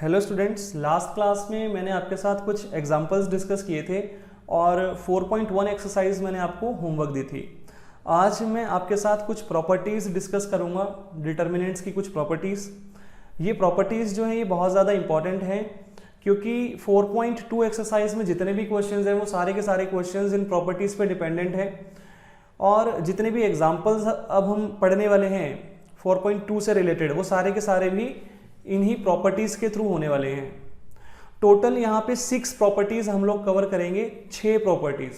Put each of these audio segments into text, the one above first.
Hello students, last class में मैंने आपके साथ कुछ एग्जांपल्स डिस्कस किए थे और 4.1 एक्सरसाइज मैंने आपको होमवर्क दी थी। आज मैं आपके साथ कुछ प्रॉपर्टीज़ डिस्कस करूंगा, डिटर्मिनेंट्स की कुछ प्रॉपर्टीज़। ये प्रॉपर्टीज़ जो है ये बहुत ज़्यादा इंपॉर्टेंट है क्योंकि 4.2 एक्सरसाइज में जितने भी क्वेश्चंस हैं वो सारे के सारे क्वेश्चंस इन प्रॉपर्टीज़ पे डिपेंडेंट है और जितने भी एग्जांपल्स अब हम पढ़ने वाले हैं 4.2 से रिलेटेड वो सारे के सारे भी इन्हीं प्रॉपर्टीज के थ्रू होने वाले हैं। टोटल यहाँ पे 6 प्रॉपर्टीज हम लोग कवर करेंगे, 6 प्रॉपर्टीज।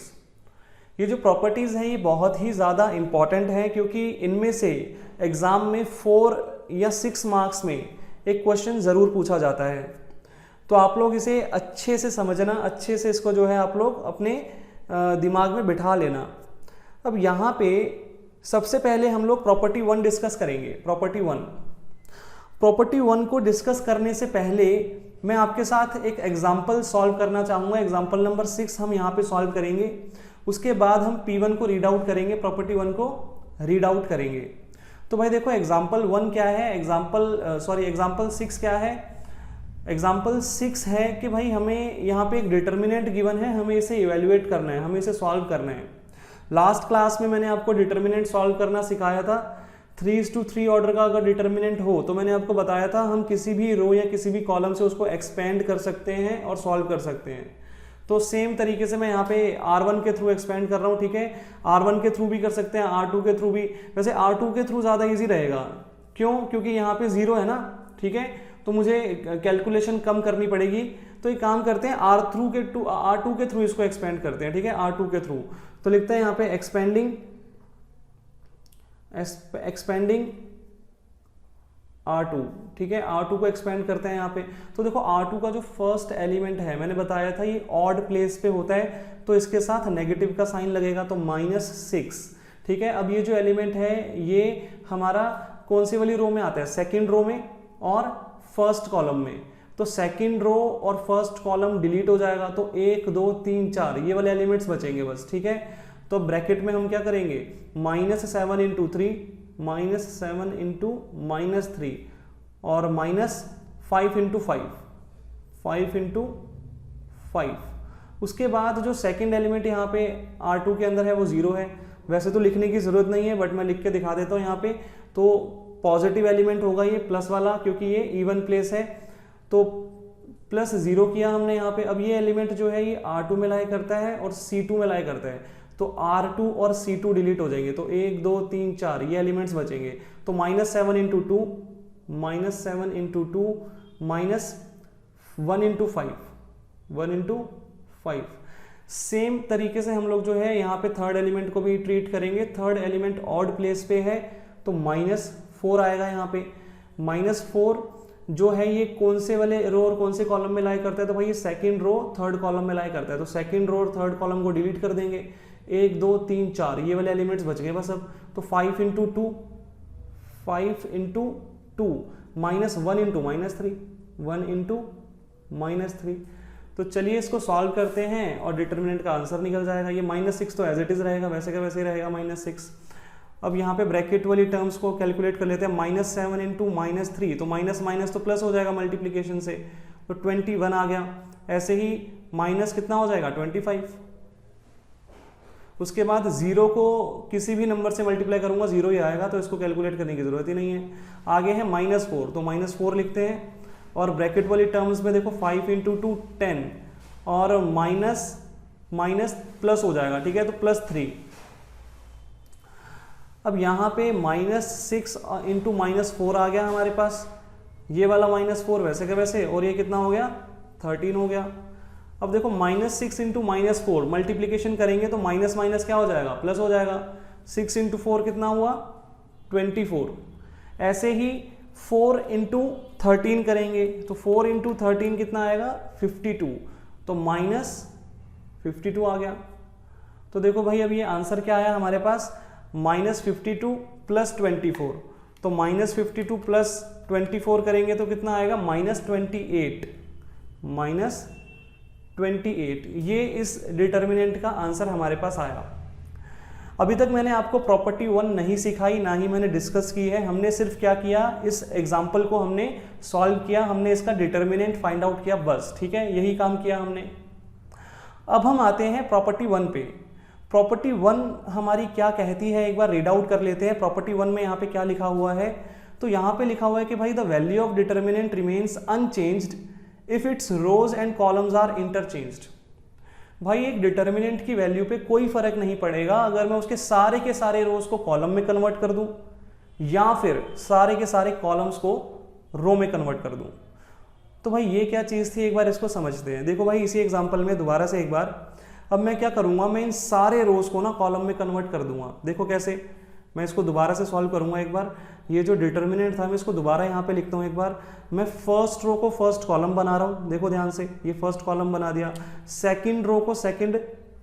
ये जो प्रॉपर्टीज हैं ये बहुत ही ज़्यादा इंपॉर्टेंट है क्योंकि इनमें से एग्जाम में 4 या 6 मार्क्स में एक क्वेश्चन ज़रूर पूछा जाता है। तो आप लोग इसे अच्छे से समझना, अच्छे से इसको जो है आप लोग अपने दिमाग में बिठा लेना। अब यहाँ पे सबसे पहले हम लोग प्रॉपर्टी 1 डिस्कस करेंगे। प्रॉपर्टी 1 को डिस्कस करने से पहले मैं आपके साथ एक एग्जाम्पल सॉल्व करना चाहूँगा। एग्जाम्पल नंबर 6 हम यहाँ पे सॉल्व करेंगे। उसके बाद हम P1 को रीड आउट करेंगे, प्रॉपर्टी 1 को रीड आउट करेंगे। तो भाई देखो एग्जाम्पल 1 क्या है, एग्जाम्पल 6 क्या है। एग्जाम्पल 6 है कि भाई हमें यहाँ पे एक डिटर्मिनेंट गिवन है, हमें इसे इवेल्युएट करना है, हमें इसे सॉल्व करना है। लास्ट क्लास में मैंने आपको डिटर्मिनेंट सॉल्व करना सिखाया था। 3:3 ऑर्डर का अगर डिटर्मिनेंट हो तो मैंने आपको बताया था हम किसी भी रो या किसी भी कॉलम से उसको एक्सपेंड कर सकते हैं और सॉल्व कर सकते हैं। तो सेम तरीके से मैं यहाँ पे R1 के थ्रू एक्सपेंड कर रहा हूँ, ठीक है। R1 के थ्रू भी कर सकते हैं, R2 के थ्रू भी। वैसे R2 के थ्रू ज़्यादा ईजी रहेगा, क्यों? क्योंकि यहाँ पे 0 है ना, ठीक है। तो मुझे कैलकुलेशन कम करनी पड़ेगी। तो एक काम करते हैं R2 के थ्रू इसको एक्सपेंड करते हैं, ठीक है। R2 के थ्रू तो लिखते हैं यहाँ पे एक्सपेंडिंग R2, ठीक है। R2 को एक्सपेंड करते हैं यहाँ पे। तो देखो R2 का जो फर्स्ट एलिमेंट है मैंने बताया था ये ऑड प्लेस पे होता है, तो इसके साथ नेगेटिव का साइन लगेगा, तो -6, ठीक है। अब ये जो एलिमेंट है ये हमारा कौन सी वाली रो में आता है? सेकेंड रो में और फर्स्ट कॉलम में। तो सेकेंड रो और फर्स्ट कॉलम डिलीट हो जाएगा, तो 1 2 3 4 ये वाले एलिमेंट्स बचेंगे बस, ठीक है। तो ब्रैकेट में हम क्या करेंगे? -7 × 3 -7 × -3 और -5 × 5 × 5। उसके बाद जो सेकंड एलिमेंट यहाँ पे R2 के अंदर है वो 0 है। वैसे तो लिखने की जरूरत नहीं है बट मैं लिख के दिखा देता हूँ यहाँ पे। तो पॉजिटिव एलिमेंट होगा ये प्लस वाला, क्योंकि ये इवन प्लेस है। तो +0 किया हमने यहाँ पे। अब ये एलिमेंट जो है ये R2 में लाई करता है और C2 में लाई करता है, तो R2 और C2 डिलीट हो जाएंगे, तो 1 2 3 4 ये एलिमेंट्स बचेंगे। तो -7 × 2 -7 × 2 -1 × 5 1 × 5। सेम तरीके से हम लोग जो है यहाँ पे थर्ड एलिमेंट को भी ट्रीट करेंगे। थर्ड एलिमेंट ऑड प्लेस पे है तो -4 आएगा यहाँ पे। -4 जो है ये कौन से वाले रो और कौन से कॉलम में लाई करता है? तो भाई ये सेकंड रो थर्ड कॉलम में लाई करता है, तो सेकंड रो और थर्ड कॉलम को डिलीट कर देंगे। 1 2 3 4 ये वाले एलिमेंट्स बच गए बस अब। तो 5 × 2 -1 × -3 तो चलिए इसको सॉल्व करते हैं और डिटर्मिनेंट का आंसर निकल जाएगा। ये -6 तो एज इट इज रहेगा, वैसे का वैसे ही रहेगा -6। अब यहाँ पे ब्रैकेट वाली टर्म्स को कैलकुलेट कर लेते हैं। -7 × -3 तो माइनस तो प्लस हो जाएगा मल्टीप्लीकेशन से, तो 21 आ गया। ऐसे ही माइनस कितना हो जाएगा? 25। उसके बाद 0 को किसी भी नंबर से मल्टीप्लाई करूंगा 0 ही आएगा, तो इसको कैलकुलेट करने की जरूरत ही नहीं है। आगे है -4, तो -4 लिखते हैं और ब्रैकेट वाली टर्म्स में देखो 5 × 2 10 और माइनस प्लस हो जाएगा, ठीक है, तो +3। अब यहाँ पे -6 × -4 आ गया हमारे पास। ये वाला -4 वैसे का वैसे, और ये कितना हो गया? 13 हो गया। अब देखो -6 × -4 मल्टीप्लीकेशन करेंगे तो माइनस माइनस क्या हो जाएगा? प्लस हो जाएगा। 6 × 4 कितना हुआ? 24। ऐसे ही 4 × 13 करेंगे तो 4 × 13 कितना आएगा? 52, तो -52 आ गया। तो देखो भाई अब ये आंसर क्या आया हमारे पास? -52 + 24। तो -52 + 24 करेंगे तो कितना आएगा? -28। ये इस डिटर्मिनेंट का आंसर हमारे पास आया। अभी तक मैंने आपको प्रॉपर्टी 1 नहीं सिखाई, ना ही मैंने डिस्कस की है। हमने सिर्फ क्या किया, इस एग्जाम्पल को हमने सॉल्व किया, हमने इसका डिटर्मिनेंट फाइंड आउट किया, बस, ठीक है, यही काम किया हमने। अब हम आते हैं प्रॉपर्टी 1 पे। प्रॉपर्टी 1 हमारी क्या कहती है, एक बार रीड आउट कर लेते हैं। प्रॉपर्टी 1 में यहाँ पे क्या लिखा हुआ है, तो यहाँ पे लिखा हुआ है कि भाई the value of determinant remains unchanged if its rows and columns are interchanged. भाई एक डिटर्मिनेंट की वैल्यू पे कोई फर्क नहीं पड़ेगा अगर मैं उसके सारे के सारे रोज को कॉलम में कन्वर्ट कर दूं या फिर सारे के सारे कॉलम्स को रो में कन्वर्ट कर दूं। तो भाई ये क्या चीज थी, एक बार इसको समझते हैं। देखो भाई इसी एग्जांपल में दोबारा से एक बार, अब मैं क्या करूंगा, मैं इन सारे रोज को ना कॉलम में कन्वर्ट कर दूंगा। देखो कैसे, मैं इसको दोबारा से सॉल्व करूंगा एक बार। ये जो डिटर्मिनेंट था मैं इसको दोबारा यहाँ पे लिखता हूँ एक बार। मैं फर्स्ट रो को फर्स्ट कॉलम बना रहा हूँ, देखो ध्यान से, ये फर्स्ट कॉलम बना दिया। सेकंड रो को सेकंड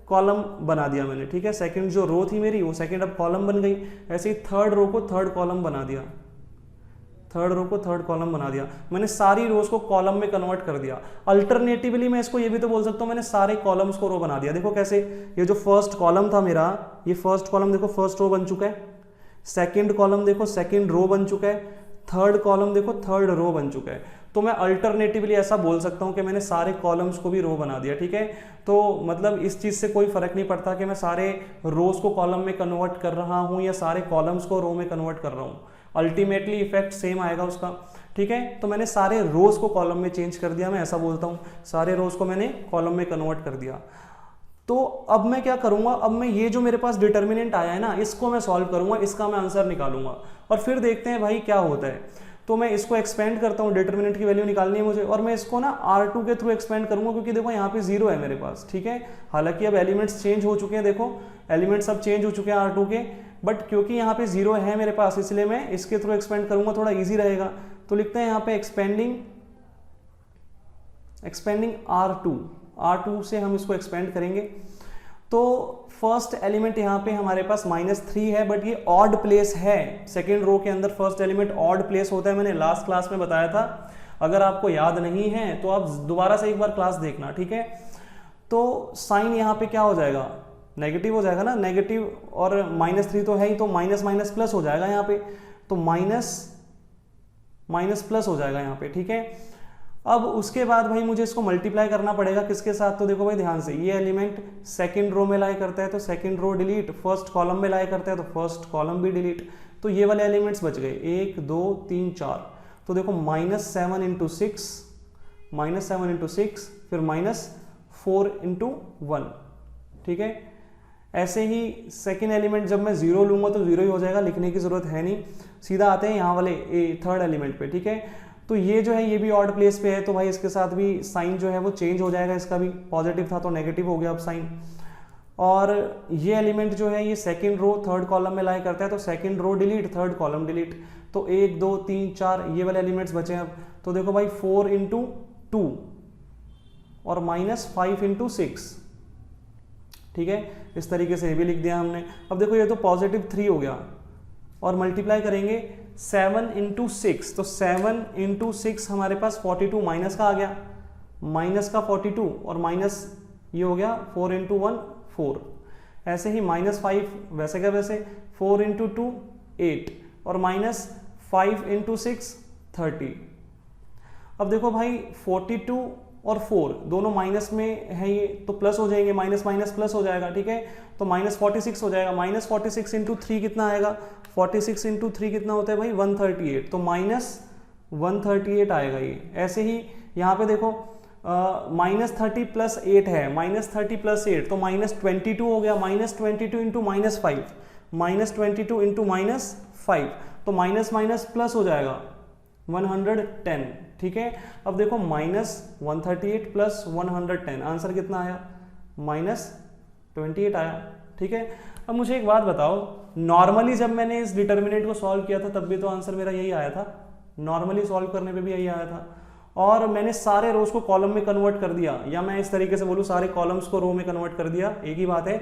कॉलम बना दिया मैंने, ठीक है, सेकंड जो रो थी मेरी वो सेकंड अब कॉलम बन गई। ऐसे ही थर्ड रो को थर्ड कॉलम बना दिया, थर्ड रो को थर्ड कॉलम बना दिया। मैंने सारी रोज को कॉलम में कन्वर्ट कर दिया। अल्टरनेटिवली मैं इसको ये भी तो बोल सकता हूँ मैंने सारे कॉलम्स को रो बना दिया। देखो कैसे, ये जो फर्स्ट कॉलम था मेरा, ये फर्स्ट कॉलम देखो फर्स्ट रो बन चुका है, सेकंड कॉलम देखो सेकंड रो बन चुका है, थर्ड कॉलम देखो थर्ड रो बन चुका है। तो मैं अल्टरनेटिवली ऐसा बोल सकता हूं कि मैंने सारे कॉलम्स को भी रो बना दिया, ठीक है। तो मतलब इस चीज से कोई फर्क नहीं पड़ता कि मैं सारे रोज को कॉलम में कन्वर्ट कर रहा हूं या सारे कॉलम्स को रो में कन्वर्ट कर रहा हूं, अल्टीमेटली इफेक्ट सेम आएगा उसका, ठीक है। तो मैंने सारे रोज को कॉलम में चेंज कर दिया, मैं ऐसा बोलता हूं, सारे रोज को मैंने कॉलम में कन्वर्ट कर दिया। तो अब मैं क्या करूंगा, अब मैं ये जो मेरे पास डिटर्मिनेंट आया है ना, इसको मैं सॉल्व करूंगा, इसका मैं आंसर निकालूंगा और फिर देखते हैं भाई क्या होता है। तो मैं इसको एक्सपेंड करता हूँ, डिटर्मिनेंट की वैल्यू निकालनी है मुझे, और मैं इसको ना R2 के थ्रू एक्सपेंड करूंगा, क्योंकि देखो यहाँ पे 0 है मेरे पास, ठीक है। हालांकि अब एलिमेंट्स चेंज हो चुके हैं, देखो एलिमेंट्स अब चेंज हो चुके हैं R2 के, बट क्योंकि यहाँ पे 0 है मेरे पास इसलिए मैं इसके थ्रू एक्सपेंड करूंगा, थोड़ा ईजी रहेगा। तो लिखते हैं यहाँ पे एक्सपेंडिंग R2 से हम इसको एक्सपेंड करेंगे। तो फर्स्ट एलिमेंट यहाँ पे हमारे पास -3 है, बट ये ऑड प्लेस है। सेकेंड रो के अंदर फर्स्ट एलिमेंट ऑड प्लेस होता है, मैंने लास्ट क्लास में बताया था। अगर आपको याद नहीं है तो आप दोबारा से एक बार क्लास देखना, ठीक है। तो साइन यहाँ पे क्या हो जाएगा, नेगेटिव हो जाएगा ना, नेगेटिव और -3 तो है ही, तो माइनस माइनस प्लस हो जाएगा यहाँ पे, तो माइनस माइनस प्लस हो जाएगा यहाँ पे, ठीक है। अब उसके बाद भाई मुझे इसको मल्टीप्लाई करना पड़ेगा किसके साथ, तो देखो भाई ध्यान से, ये एलिमेंट सेकंड रो में लाई करता है तो second row delete, first column में लाई करता है तो फर्स्ट कॉलम भी डिलीट। तो ये वाले एलिमेंट्स बच गए 1 2 3 4। तो देखो -7 × 6 फिर -4 × 1, ठीक है। ऐसे ही सेकेंड एलिमेंट जब मैं 0 लूंगा तो 0 ही हो जाएगा, लिखने की जरूरत है नहीं। सीधा आते हैं यहाँ वाले थर्ड एलिमेंट पे, ठीक है। तो ये जो है ये भी ऑड प्लेस पे है, तो भाई इसके साथ भी साइन जो है वो चेंज हो जाएगा, इसका भी पॉजिटिव था तो नेगेटिव हो गया अब साइन। और ये एलिमेंट जो है ये सेकंड रो थर्ड कॉलम में लाई करता है तो second row delete third column delete. तो 1 2 3 4 ये वाले एलिमेंट्स बचे हैं अब। तो देखो भाई 4 × 2 और -5 × 6, ठीक है। इस तरीके से ये भी लिख दिया हमने। अब देखो ये तो +3 हो गया और मल्टीप्लाई करेंगे 7 × 6, तो 7 × 6 हमारे पास 42 माइनस का आ गया, माइनस का 42 और माइनस ये हो गया 4 × 1 4। ऐसे ही -5 वैसे का वैसे, 4 × 2 8 और -5 × 6 30। अब देखो भाई 42 और 4 दोनों माइनस में है ये, तो प्लस हो जाएंगे, माइनस माइनस प्लस हो जाएगा, ठीक है। तो -46 हो जाएगा, -46 × 3 कितना आएगा, 46 × 3 कितना होता है भाई 138, तो -138 आएगा ये। ऐसे ही यहाँ पे देखो -30 + 8 है, -30 + 8 तो -22 हो गया, -22 × -5, -22 × -5 तो माइनस माइनस प्लस हो जाएगा 110, ठीक है। अब देखो -138 + 110 आंसर कितना आया, -28 आया, ठीक है। अब मुझे एक बात बताओ, नॉर्मली जब मैंने इस डिटर्मिनेंट को सॉल्व किया था तब भी तो आंसर मेरा यही आया था, नॉर्मली सॉल्व करने पे भी यही आया था। और मैंने सारे रोज को कॉलम में कन्वर्ट कर दिया, या मैं इस तरीके से बोलूँ सारे कॉलम्स को रो में कन्वर्ट कर दिया, एक ही बात है।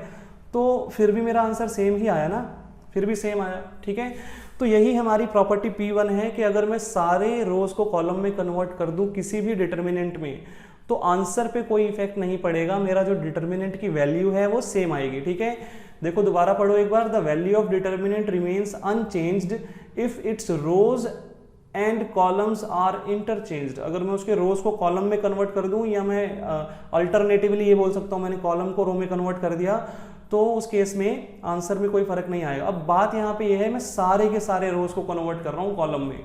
तो फिर भी मेरा आंसर सेम ही आया ना, फिर भी सेम आया, ठीक है। तो यही हमारी प्रॉपर्टी P1 है कि अगर मैं सारे रोज को कॉलम में कन्वर्ट कर दूं किसी भी डिटर्मिनेंट में तो आंसर पे कोई इफेक्ट नहीं पड़ेगा, मेरा जो डिटर्मिनेंट की वैल्यू है वो सेम आएगी, ठीक है। देखो दोबारा पढ़ो एक बार, the value of determinant remains unchanged if its rows and columns are interchanged. अगर मैं उसके रोज को कॉलम में कन्वर्ट कर दूं, या मैं अल्टरनेटिवली ये बोल सकता हूं मैंने कॉलम को रो में कन्वर्ट कर दिया, तो उस केस में आंसर में कोई फर्क नहीं आएगा। अब बात यहाँ पे ये है, मैं सारे के सारे रोज को कन्वर्ट कर रहा हूँ कॉलम में,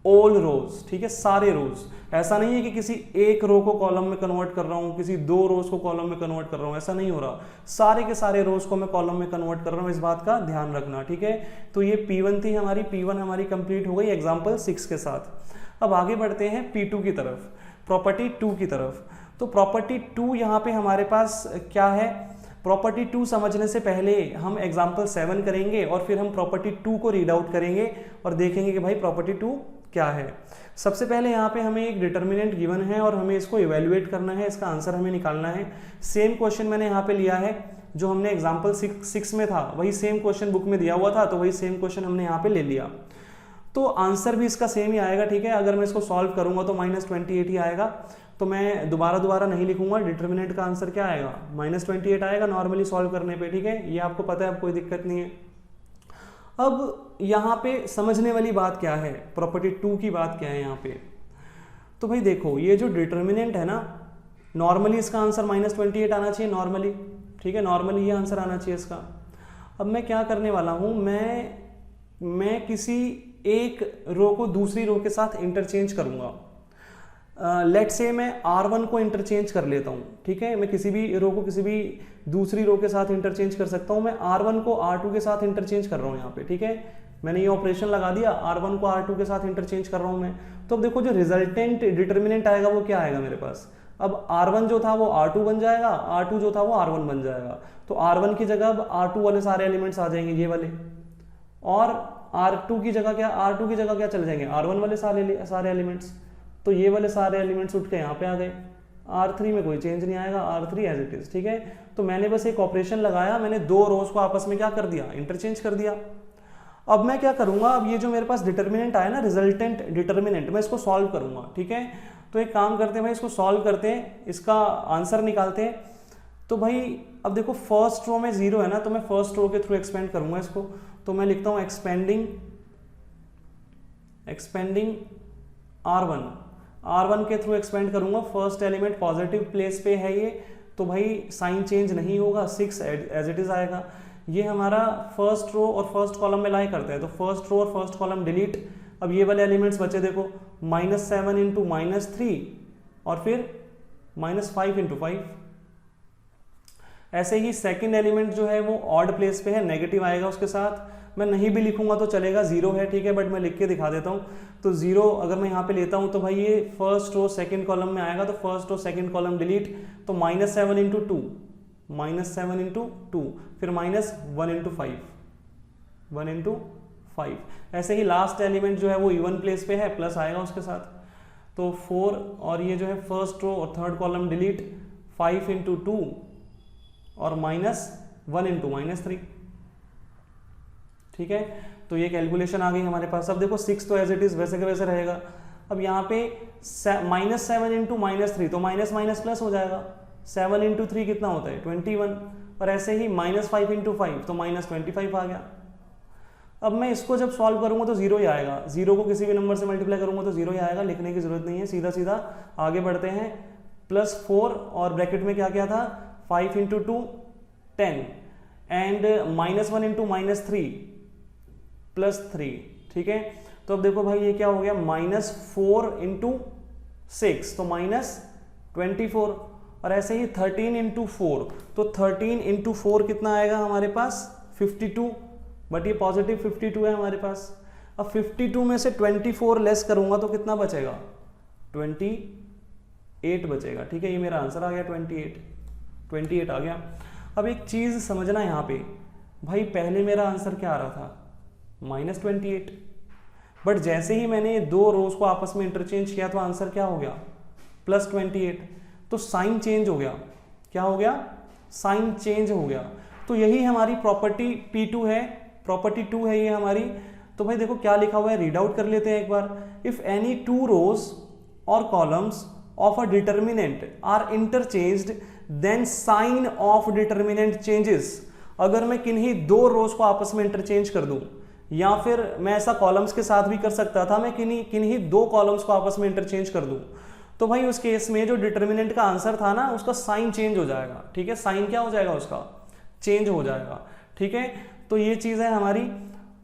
ऑल रोज, ठीक है, सारे रोज। ऐसा नहीं है कि किसी एक रो को कॉलम में कन्वर्ट कर रहा हूँ, किसी दो रोज को कॉलम में कन्वर्ट कर रहा हूँ, ऐसा नहीं हो रहा। सारे के सारे रोज को मैं कॉलम में कन्वर्ट कर रहा हूँ, इस बात का ध्यान रखना, ठीक है। तो ये P1 थी हमारी, P1 हमारी कंप्लीट हो गई एग्जाम्पल 6 के साथ। अब आगे बढ़ते हैं P2 की तरफ, प्रॉपर्टी 2 की तरफ। तो प्रॉपर्टी 2 यहाँ पे हमारे पास क्या है, प्रॉपर्टी 2 समझने से पहले हम एग्जाम्पल 7 करेंगे और फिर हम प्रॉपर्टी 2 को रीड आउट करेंगे और देखेंगे कि भाई प्रॉपर्टी 2 क्या है। सबसे पहले यहाँ पे हमें एक डिटर्मिनेंट गिवन है और हमें इसको इवेल्युएट करना है, इसका आंसर हमें निकालना है। सेम क्वेश्चन मैंने यहाँ पे लिया है जो हमने एग्जाम्पल 6 में था, वही सेम क्वेश्चन बुक में दिया हुआ था, तो वही सेम क्वेश्चन हमने यहाँ पे ले लिया। तो आंसर भी इसका सेम ही आएगा, ठीक है। अगर मैं इसको सॉल्व करूंगा तो -28 ही आएगा, तो मैं दोबारा नहीं लिखूंगा। डिटर्मिनेंट का आंसर क्या आएगा, -28 आएगा नॉर्मली सॉल्व करने पे, ठीक है। ये आपको पता है, अब कोई दिक्कत नहीं है। अब यहाँ पे समझने वाली बात क्या है, प्रॉपर्टी 2 की बात क्या है यहाँ पे। तो भाई देखो, ये जो डिटर्मिनेंट है ना, नॉर्मली इसका आंसर -28 आना चाहिए नॉर्मली, ठीक है, नॉर्मली ये आंसर आना चाहिए इसका। अब मैं क्या करने वाला हूँ, मैं किसी एक रो को दूसरी रो के साथ इंटरचेंज करूंगा। लेट से मैं R1 को इंटरचेंज कर लेता हूँ, ठीक है। मैं किसी भी रो को किसी भी दूसरी रो के साथ इंटरचेंज कर सकता हूँ। मैं R1 को R2 के साथ इंटरचेंज कर रहा हूँ यहाँ पे, ठीक है। मैंने ये ऑपरेशन लगा दिया, R1 को R2 के साथ इंटरचेंज कर रहा हूँ मैं। तो अब देखो जो रिजल्टेंट डिटर्मिनेंट आएगा वो क्या आएगा मेरे पास। अब R1 जो था वो R2 बन जाएगा, R2 जो था वो R1 बन जाएगा। तो R1 की जगह अब R2 वाले सारे एलिमेंट्स आ जाएंगे, ये वाले, और R2 की जगह क्या चले जाएंगे, R1 वाले सारे एलिमेंट्स। तो ये वाले सारे एलिमेंट्स उठ के यहाँ पे आ गए। R3 में कोई चेंज नहीं आएगा, R3 एज इट इज, ठीक है। तो मैंने बस एक ऑपरेशन लगाया, मैंने दो रोज को आपस में क्या कर दिया, इंटरचेंज कर दिया। अब मैं क्या करूंगा, अब ये जो मेरे पास डिटर्मिनेंट आया ना, रिजल्टेंट डिटर्मिनेंट, मैं इसको सॉल्व करूंगा, ठीक है। तो एक काम करते हैं भाई, इसको सॉल्व करते हैं, इसका आंसर निकालते हैं। तो भाई अब देखो फर्स्ट रो में 0 है ना, तो मैं फर्स्ट रो के थ्रू एक्सपेंड करूंगा इसको। तो मैं लिखता हूं एक्सपेंडिंग R1 के थ्रू एक्सपेंड करूंगा। फर्स्ट एलिमेंट पॉजिटिव प्लेस पे है ये, तो भाई साइन चेंज नहीं होगा, 6 एज इट इज आएगा। ये हमारा फर्स्ट रो और फर्स्ट कॉलम में लाई करते हैं, तो फर्स्ट रो और फर्स्ट कॉलम डिलीट। अब ये वाले एलिमेंट्स बचे, देखो -7 इंटू -3 और फिर -5 इंटू 5। ऐसे ही सेकंड एलिमेंट जो है वो ऑड प्लेस पे है, नेगेटिव आएगा उसके साथ। मैं नहीं भी लिखूंगा तो चलेगा, 0 है, ठीक है, बट मैं लिख के दिखा देता हूँ। तो 0 अगर मैं यहाँ पे लेता हूँ तो भाई ये फर्स्ट रो सेकंड कॉलम में आएगा, तो first row second column delete. तो -7 इंटू 2, फिर -1 इंटू 5, ऐसे ही लास्ट एलिमेंट जो है वो इवन प्लेस पे है, प्लस आएगा उसके साथ। तो 4, और ये जो है फर्स्ट रो और थर्ड कॉलम डिलीट, 5 इंटू 2 और -1 इंटू -3, ठीक है। तो ये कैलकुलेशन आ गई हमारे पास। अब देखो 6 तो एज इट इज वैसे के वैसे रहेगा। अब यहाँ पे -7 इंटू -3, तो माइनस माइनस प्लस हो जाएगा। 7 इंटू 3 कितना होता है, 21, और ऐसे ही -5 इंटू 5, तो -25 आ गया। अब मैं इसको जब सॉल्व करूंगा तो 0 ही आएगा, 0 को किसी भी नंबर से मल्टीप्लाई करूंगा तो 0 ही आएगा, लिखने की जरूरत नहीं है, सीधा सीधा आगे बढ़ते हैं। +4 और ब्रैकेट में क्या क्या था, 5 इंटू 2 10 एंड -1 इंटू -3 +3, ठीक है। तो अब देखो भाई ये क्या हो गया, -4 इंटू 6, तो -24, और ऐसे ही 13 इंटू 4, तो 13 इंटू 4 कितना आएगा हमारे पास, 52, बट ये पॉजिटिव 52 है हमारे पास। अब 52 में से 24 लेस करूंगा तो कितना बचेगा, 28 बचेगा, ठीक है। ये मेरा आंसर आ गया, 28 आ गया। अब एक चीज समझना यहाँ पे भाई, पहले मेरा आंसर क्या आ रहा था, -28, बट जैसे ही मैंने दो रोज को आपस में इंटरचेंज किया तो आंसर क्या हो गया, +28। तो साइन चेंज हो गया, क्या हो गया, साइन चेंज हो गया। तो यही हमारी प्रॉपर्टी P2 है, प्रॉपर्टी 2 है ये हमारी। तो भाई देखो क्या लिखा हुआ है, रीड आउट कर लेते हैं एक बार। इफ एनी 2 रोज और columns of a determinant are interchanged then sign of determinant changes. अगर मैं किन्हीं दो रोज को आपस में इंटरचेंज कर दूं, या फिर मैं ऐसा कॉलम्स के साथ भी कर सकता था, मैं किन्हीं दो कॉलम्स को आपस में इंटरचेंज कर दूं, तो भाई उस केस में जो डिटर्मिनेंट का आंसर था ना, उसका साइन चेंज हो जाएगा। ठीक है, साइन क्या हो जाएगा, उसका चेंज हो जाएगा। ठीक है, तो ये चीज़ है हमारी।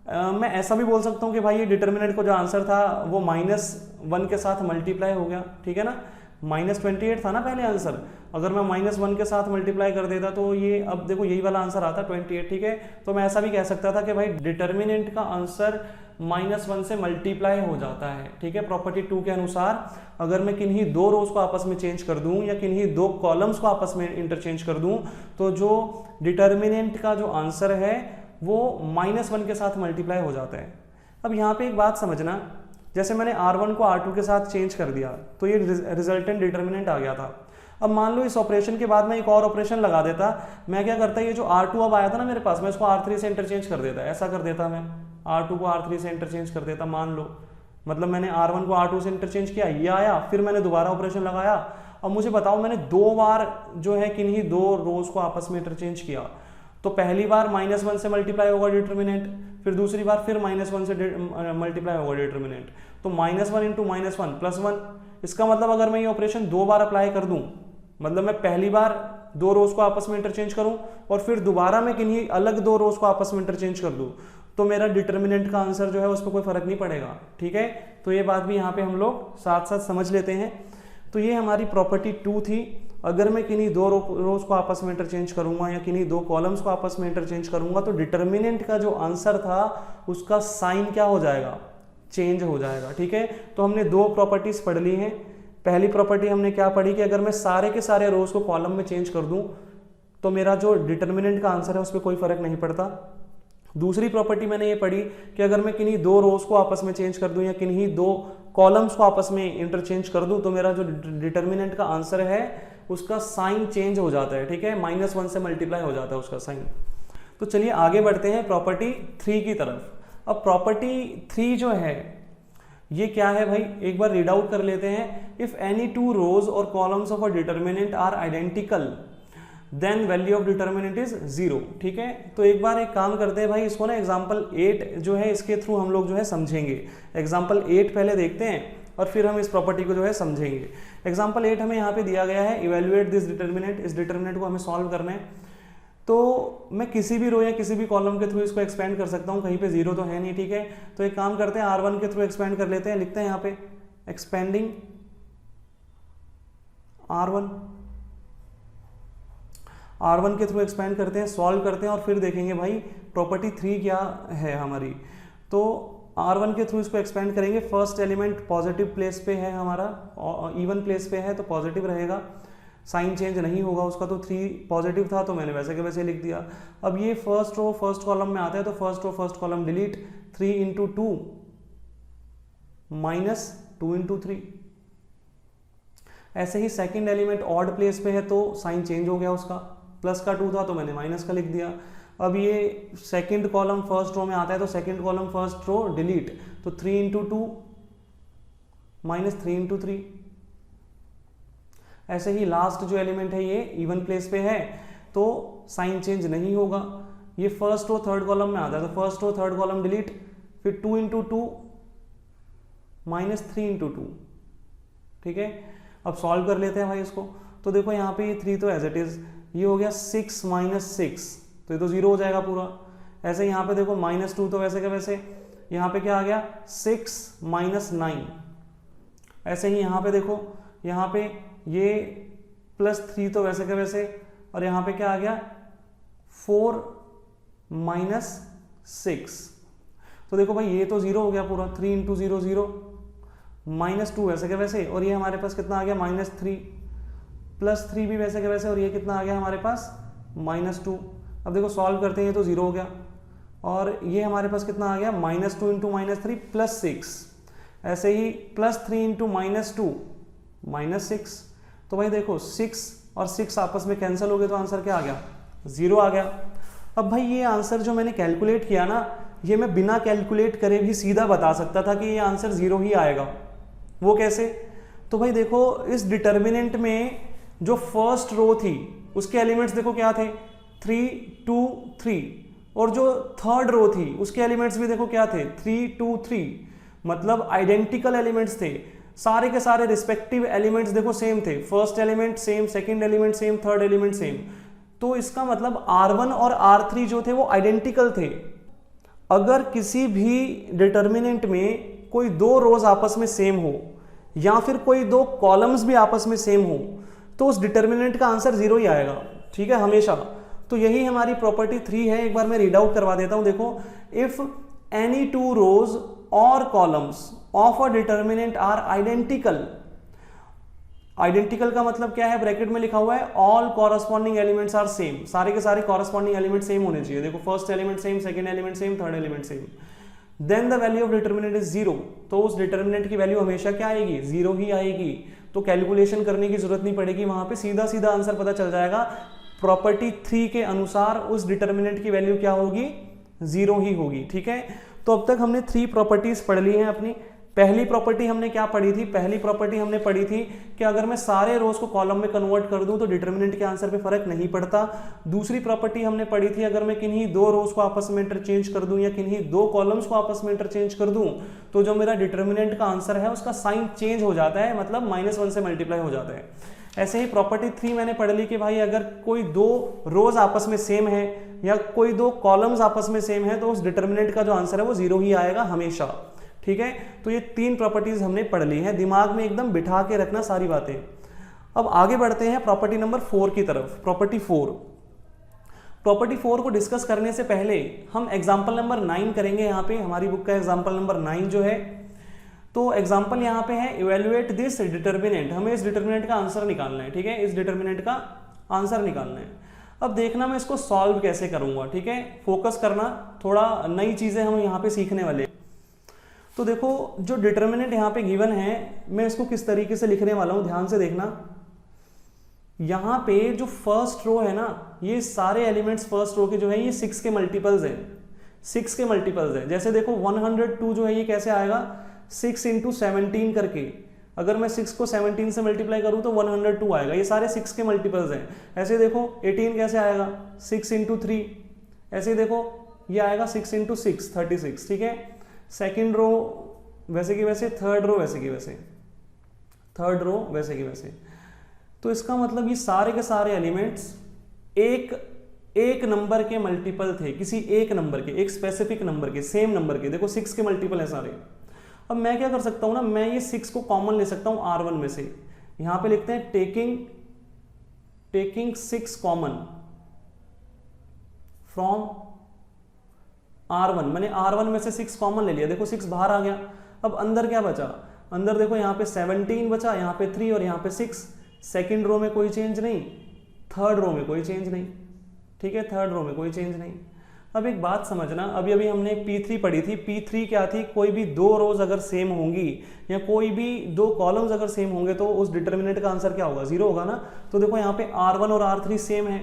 मैं ऐसा भी बोल सकता हूँ कि भाई ये डिटर्मिनेंट को जो आंसर था वो -1 के साथ मल्टीप्लाई हो गया। ठीक है ना, -28 था ना पहले आंसर, अगर मैं -1 के साथ मल्टीप्लाई कर देता तो ये, अब देखो यही वाला आंसर आता 28। ठीक है, तो मैं ऐसा भी कह सकता था कि भाई डिटर्मिनेंट का आंसर -1 से मल्टीप्लाई हो जाता है। ठीक है, प्रॉपर्टी 2 के अनुसार अगर मैं किन्हीं दो रोज को आपस में चेंज कर दूं या किन्हीं दो कॉलम्स को आपस में इंटरचेंज कर दूं, तो जो डिटर्मिनेंट का जो आंसर है वो -1 के साथ मल्टीप्लाई हो जाता है। अब यहाँ पे एक बात समझना, जैसे मैंने R1 को R2 के साथ चेंज कर दिया तो ये रिजल्टेंट डिटर्मिनेंट आ गया था। अब मान लो इस ऑपरेशन के बाद मैं एक और ऑपरेशन लगा देता, मैं क्या करता, ये जो R2 अब आया था ना मेरे पास, मैं इसको R3 से इंटरचेंज कर देता, ऐसा कर देता, मैं R2 को R3 से इंटरचेंज कर देता। मान लो मतलब मैंने R1 को R2 से इंटरचेंज किया, ये आया, फिर मैंने दोबारा ऑपरेशन लगाया। अब मुझे बताओ मैंने दो बार जो है किन्हीं दो रोज को आपस में इंटरचेंज किया, तो पहली बार -1 से मल्टीप्लाई होगा डिटर्मिनेंट, फिर दूसरी बार फिर -1 से मल्टीप्लाई होगा डिटर्मिनेंट, तो -1 × -1 +1। इसका मतलब अगर मैं ये ऑपरेशन दो बार अप्लाई कर दूं, मतलब मैं पहली बार दो रोज को आपस में इंटरचेंज करूं और फिर दोबारा मैं किन्हीं अलग दो रोज को आपस में इंटरचेंज कर दूं, तो मेरा डिटर्मिनेंट का आंसर जो है उस पर कोई फर्क नहीं पड़ेगा। ठीक है, तो ये बात भी यहाँ पे हम लोग साथ साथ समझ लेते हैं। तो ये हमारी प्रॉपर्टी 2 थी। अगर मैं किन्हीं दो रोज को आपस में इंटरचेंज करूंगा या किन्हीं दो कॉलम्स को आपस में इंटरचेंज करूंगा, तो डिटर्मिनेंट का जो आंसर था उसका साइन क्या हो जाएगा, चेंज हो जाएगा। ठीक है, तो हमने दो प्रॉपर्टीज पढ़ ली हैं। पहली प्रॉपर्टी हमने क्या पढ़ी कि अगर मैं सारे के सारे रोज को कॉलम में चेंज कर दूं तो मेरा जो डिटर्मिनेंट का आंसर है उस पर कोई फर्क नहीं पड़ता। दूसरी प्रॉपर्टी मैंने ये पढ़ी कि अगर मैं किन्हीं दो रोज को आपस में चेंज कर दूं या किन्हीं दो कॉलम्स को आपस में इंटरचेंज कर दूं, तो मेरा जो डिटर्मिनेंट का आंसर है उसका साइन चेंज हो जाता है। ठीक है, -1 से मल्टीप्लाई हो जाता है उसका साइन। तो चलिए आगे बढ़ते हैं प्रॉपर्टी 3 की तरफ। अब प्रॉपर्टी 3 जो है ये क्या है भाई, एक बार रीड आउट कर लेते हैं। इफ एनी टू रोज और columns of a determinant are identical then value of determinant is 0। ठीक है, तो एक बार एक काम करते हैं भाई, इसको ना एग्जाम्पल 8 जो है इसके थ्रू हम लोग जो है समझेंगे। एग्जाम्पल 8 पहले देखते हैं और फिर हम इस प्रॉपर्टी को जो है समझेंगे। एग्जाम्पल 8 हमें यहाँ पे दिया गया है, इवेल्युएट दिस डिटर्मिनेंट, इस डिटर्मिनेंट को हमें सॉल्व करना है। तो मैं किसी भी रो या किसी भी कॉलम के थ्रू इसको एक्सपेंड कर सकता हूँ, कहीं पे 0 तो है नहीं। ठीक है, तो एक काम करते हैं R1 के थ्रू एक्सपेंड कर लेते हैं। लिखते हैं यहाँ पे एक्सपेंडिंग R1 के थ्रू एक्सपेंड करते हैं, सॉल्व करते हैं और फिर देखेंगे भाई प्रॉपर्टी 3 क्या है हमारी। तो R1 के थ्रू इसको एक्सपेंड करेंगे। फर्स्ट एलिमेंट पॉजिटिव प्लेस पे है हमारा, इवन प्लेस पे है तो पॉजिटिव रहेगा, साइन चेंज नहीं होगा उसका। तो 3 पॉजिटिव था तो मैंने वैसे के वैसे लिख दिया। अब ये फर्स्ट रो फर्स्ट कॉलम में आता है तो first row first column delete, 3 × 2 -2 × 3। ऐसे ही सेकंड एलिमेंट ऑड प्लेस पे है तो साइन चेंज हो गया उसका, प्लस का 2 था तो मैंने माइनस का लिख दिया। अब ये सेकंड कॉलम फर्स्ट रो में आता है तो second column first row delete, तो 3 × 2 -3 × 3। ऐसे ही लास्ट जो एलिमेंट है ये इवन प्लेस पे है तो साइन चेंज नहीं होगा। ये फर्स्ट रो थर्ड कॉलम में आता है तो first row third column delete, फिर 2 × 2 -3 × 2। ठीक है, अब सॉल्व कर लेते हैं भाई इसको। तो देखो यहाँ पे ये 3 तो एज इट इज, ये हो गया 6 - 6 तो ये तो 0 हो जाएगा पूरा। ऐसे यहाँ पे देखो -2 तो वैसे का वैसे, यहाँ पे क्या आ गया 6 - 9। ऐसे ही यहाँ पे देखो, यहाँ पे ये +3 तो वैसे का वैसे, और यहाँ पे क्या आ गया 4 - 6। तो देखो भाई ये तो 0 हो गया पूरा, 3 × 0 0, -2 वैसे के वैसे, और ये हमारे पास कितना आ गया -3, +3 भी वैसे के वैसे, और ये कितना आ गया हमारे पास -2। अब देखो सॉल्व करते हैं, ये तो 0 हो गया, और ये हमारे पास कितना आ गया -2 × -3 +6। ऐसे ही +3 × -2 -6। तो भाई देखो 6 और 6 आपस में कैंसिल हो गए तो आंसर क्या आ गया 0 आ गया। अब भाई ये आंसर जो मैंने कैलकुलेट किया ना, ये मैं बिना कैलकुलेट करे भी सीधा बता सकता था कि ये आंसर 0 ही आएगा। वो कैसे? तो भाई देखो इस डिटर्मिनेंट में जो फर्स्ट रो थी उसके एलिमेंट्स देखो क्या थे, 3 2 3, और जो थर्ड रो थी उसके एलिमेंट्स भी देखो क्या थे, 3 2 3, मतलब आइडेंटिकल एलिमेंट्स थे, सारे के सारे रिस्पेक्टिव एलिमेंट्स देखो सेम थे, first element same, second element same, third element same. तो इसका मतलब R1 और R3 जो थे वो आइडेंटिकल थे। अगर किसी भी डिटर्मिनेंट में कोई दो रोज आपस में सेम हो या फिर कोई दो कॉलम्स भी आपस में सेम हो तो उस डिटर्मिनेंट का आंसर 0 ही आएगा, ठीक है, हमेशा। तो यही हमारी प्रॉपर्टी 3 है। एक बार मैं रीड आउट करवा देता हूं, देखो, इफ एनी टू रोज और columns of a determinant are identical, identical का मतलब क्या है, ब्रैकेट में लिखा हुआ है all corresponding elements are same, सारे के सारे कॉरस्पॉन्डिंग एलिमेंट सेम होने चाहिए। देखो, first element same, second element same, third element same, then the value of determinant is 0, तो उस डिटर्मिनेंट की वैल्यू हमेशा क्या आएगी, 0 ही आएगी। तो कैलकुलेशन करने की जरूरत नहीं पड़ेगी, वहां पे सीधा सीधा आंसर पता चल जाएगा। प्रॉपर्टी 3 के अनुसार उस डिटर्मिनेंट की वैल्यू क्या होगी, 0 ही होगी, ठीक है। तो अब तक हमने 3 प्रॉपर्टीज पढ़ ली हैं अपनी। पहली प्रॉपर्टी हमने क्या पढ़ी थी, पहली प्रॉपर्टी हमने पढ़ी थी कि अगर मैं सारे रोज को कॉलम में कन्वर्ट कर दूं तो डिटर्मिनेंट के आंसर पे फर्क नहीं पड़ता। दूसरी प्रॉपर्टी हमने पढ़ी थी, अगर मैं किन्हीं दो रोज को आपस में इंटरचेंज कर दूं या किन्हीं दो कॉलम्स को आपस में इंटरचेंज कर दूं तो जो मेरा डिटर्मिनेंट का आंसर है उसका साइन चेंज हो जाता है, मतलब -1 से मल्टीप्लाई हो जाता है। ऐसे ही प्रॉपर्टी 3 मैंने पढ़ ली कि भाई अगर कोई दो रोज आपस में सेम है या कोई दो कॉलम्स आपस में सेम है तो उस डिटर्मिनेंट का जो आंसर है वो 0 ही आएगा हमेशा, ठीक है। तो ये 3 प्रॉपर्टीज हमने पढ़ ली हैं, दिमाग में एकदम बिठा के रखना सारी बातें। अब आगे बढ़ते हैं प्रॉपर्टी नंबर 4 की तरफ। प्रॉपर्टी 4 को डिस्कस करने से पहले हम एग्जांपल नंबर 9 करेंगे। यहाँ पे हमारी बुक का एग्जांपल नंबर 9 जो है, तो एग्जांपल यहाँ पे है इवेल्युएट दिस डिटर्मिनेंट, हमें इस डिटर्मिनेंट का आंसर निकालना है, ठीक है, इस डिटर्मिनेंट का आंसर निकालना है। अब देखना मैं इसको सॉल्व कैसे करूंगा, ठीक है, फोकस करना, थोड़ा नई चीजें हम यहाँ पे सीखने वाले। तो देखो, जो डिटर्मिनेंट यहाँ पे गिवन है मैं इसको किस तरीके से लिखने वाला हूं, ध्यान से देखना। यहाँ पे जो फर्स्ट रो है ना, ये सारे एलिमेंट्स फर्स्ट रो के जो है ये 6 के मल्टीपल्स हैं, 6 के मल्टीपल्स हैं। जैसे देखो 102 जो है ये कैसे आएगा, 6 × 17 करके, अगर मैं 6 को 17 से मल्टीप्लाई करूं तो 102 आएगा, ये सारे 6 के मल्टीपल्स हैं। ऐसे देखो 18 कैसे आएगा, 6 × 3, ऐसे देखो ये आएगा 6 × 6 36, ठीक है। सेकेंड रो वैसे की वैसे, थर्ड रो वैसे की वैसे, थर्ड रो वैसे की वैसे। तो इसका मतलब ये सारे के सारे एलिमेंट्स एक नंबर के मल्टीपल थे, किसी एक नंबर के, एक स्पेसिफिक नंबर के, सेम नंबर के। देखो 6 के मल्टीपल है सारे। अब मैं क्या कर सकता हूं ना, मैं ये 6 को कॉमन ले सकता हूं R1 में से। यहां पे लिखते हैं टेकिंग 6 कॉमन फ्रॉम R1, मैंने R1 में से 6 कॉमन ले लिया, देखो 6 बाहर आ गया। अब अंदर क्या बचा, अंदर देखो यहाँ पे 17 बचा, यहाँ पे 3 और यहाँ पे 6। सेकंड रो में कोई चेंज नहीं, थर्ड रो में कोई चेंज नहीं, ठीक है, थर्ड रो में कोई चेंज नहीं। अब एक बात समझना, अभी हमने P3 पढ़ी थी। P3 क्या थी, कोई भी दो रोज अगर सेम होंगी या कोई भी दो कॉलम्स अगर सेम होंगे तो उस डिटर्मिनेंट का आंसर क्या होगा, 0 होगा ना। तो देखो यहाँ पे R1 और R3 सेम है,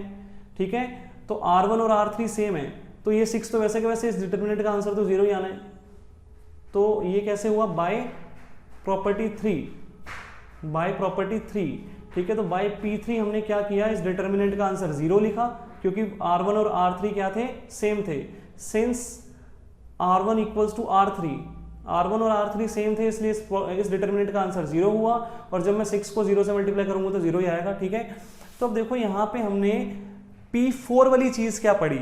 ठीक है, तो R1 और R3 सेम है, तो ये 6 तो वैसे के वैसे, इस डिटर्मिनेंट का आंसर तो 0 ही आना है। तो ये कैसे हुआ, बाय प्रॉपर्टी 3, ठीक है। तो बाय P3 हमने क्या किया, इस डिटर्मिनेंट का आंसर 0 लिखा, क्योंकि R1 और R3 क्या थे, सेम थे। सिंस R1 = R3, R1 और R3 सेम थे, इसलिए इस डिटर्मिनेंट का आंसर 0 हुआ। और जब मैं 6 को 0 से मल्टीप्लाई करूंगा तो 0 ही आएगा, ठीक है। तो अब देखो यहाँ पे हमने P4 वाली चीज क्या पढ़ी,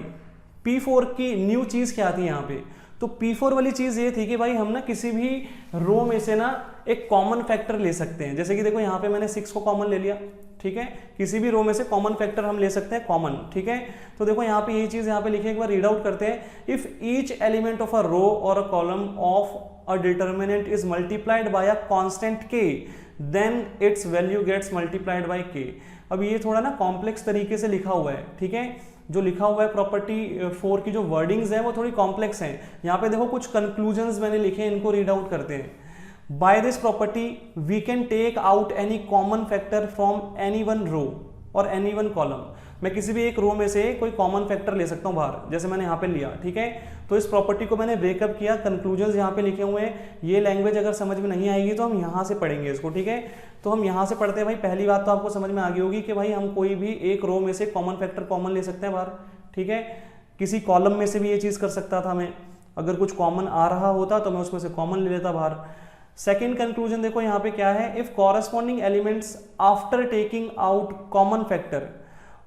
P4 की न्यू चीज क्या थी यहाँ पे। तो P4 वाली चीज ये थी कि भाई हम ना किसी भी रो में से ना एक कॉमन फैक्टर ले सकते हैं। जैसे कि देखो यहाँ पे मैंने 6 को कॉमन ले लिया, ठीक है, किसी भी रो में से कॉमन फैक्टर हम ले सकते हैं कॉमन, ठीक है। तो देखो यहाँ पे यही चीज यहाँ पे लिखे, एक बार रीड आउट करते हैं। If each element of a row और a column of a determinant is multiplied by a constant k, then its value gets multiplied by k। अब ये थोड़ा ना कॉम्प्लेक्स तरीके से लिखा हुआ है, ठीक है, जो लिखा हुआ है प्रॉपर्टी 4 की जो वर्डिंग्स है वो थोड़ी कॉम्प्लेक्स हैं। यहाँ पे देखो कुछ कंक्लूजन्स मैंने लिखे हैं, इनको रीड आउट करते हैं। By this property we can take out any common factor from any one row और एनी वन कॉलम। मैं किसी भी एक रो में से कोई कॉमन फैक्टर ले सकता हूँ बाहर, जैसे मैंने यहाँ पे लिया, ठीक है। तो इस प्रॉपर्टी को मैंने ब्रेकअप किया, कंक्लूजन यहाँ पे लिखे हुए हैं। ये लैंग्वेज अगर समझ में नहीं आएगी तो हम यहाँ से पढ़ेंगे इसको, ठीक है। तो हम यहाँ से पढ़ते हैं भाई। पहली बात तो आपको समझ में आ गई होगी कि भाई हम कोई भी एक रो में से कॉमन फैक्टर कॉमन ले सकते हैं बाहर, ठीक है। किसी कॉलम में से भी ये चीज़ कर सकता था मैं, अगर कुछ कॉमन आ रहा होता तो मैं उसमें से कॉमन ले लेता बाहर। सेकेंड कंक्लूजन देखो यहाँ पे क्या है, if corresponding elements after taking out common factor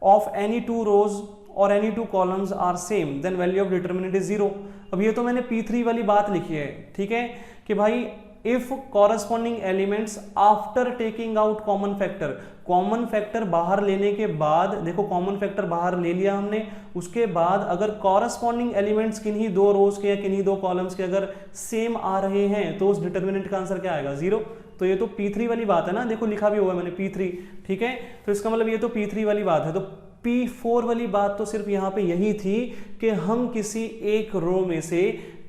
of any two rows और any two columns are same then value of determinant is 0। अब ये तो मैंने P3 वाली बात लिखी है, ठीक है, कि भाई if corresponding elements after taking out common factor, common factor बाहर लेने के बाद, देखो कॉमन फैक्टर बाहर ले लिया हमने, उसके बाद अगर कॉरेस्पॉन्डिंग एलिमेंट्स किन्हीं दो रोज के या किन्हीं दो कॉलम्स के अगर सेम आ रहे हैं तो उस डिटरमिनेंट का आंसर क्या आएगा, 0। तो ये तो P3 वाली बात है ना, देखो लिखा भी हुआ है मैंने P3, ठीक है। तो इसका मतलब ये तो P3 वाली बात है। तो P4 वाली बात तो सिर्फ यहाँ पे यही थी कि हम किसी एक रो में से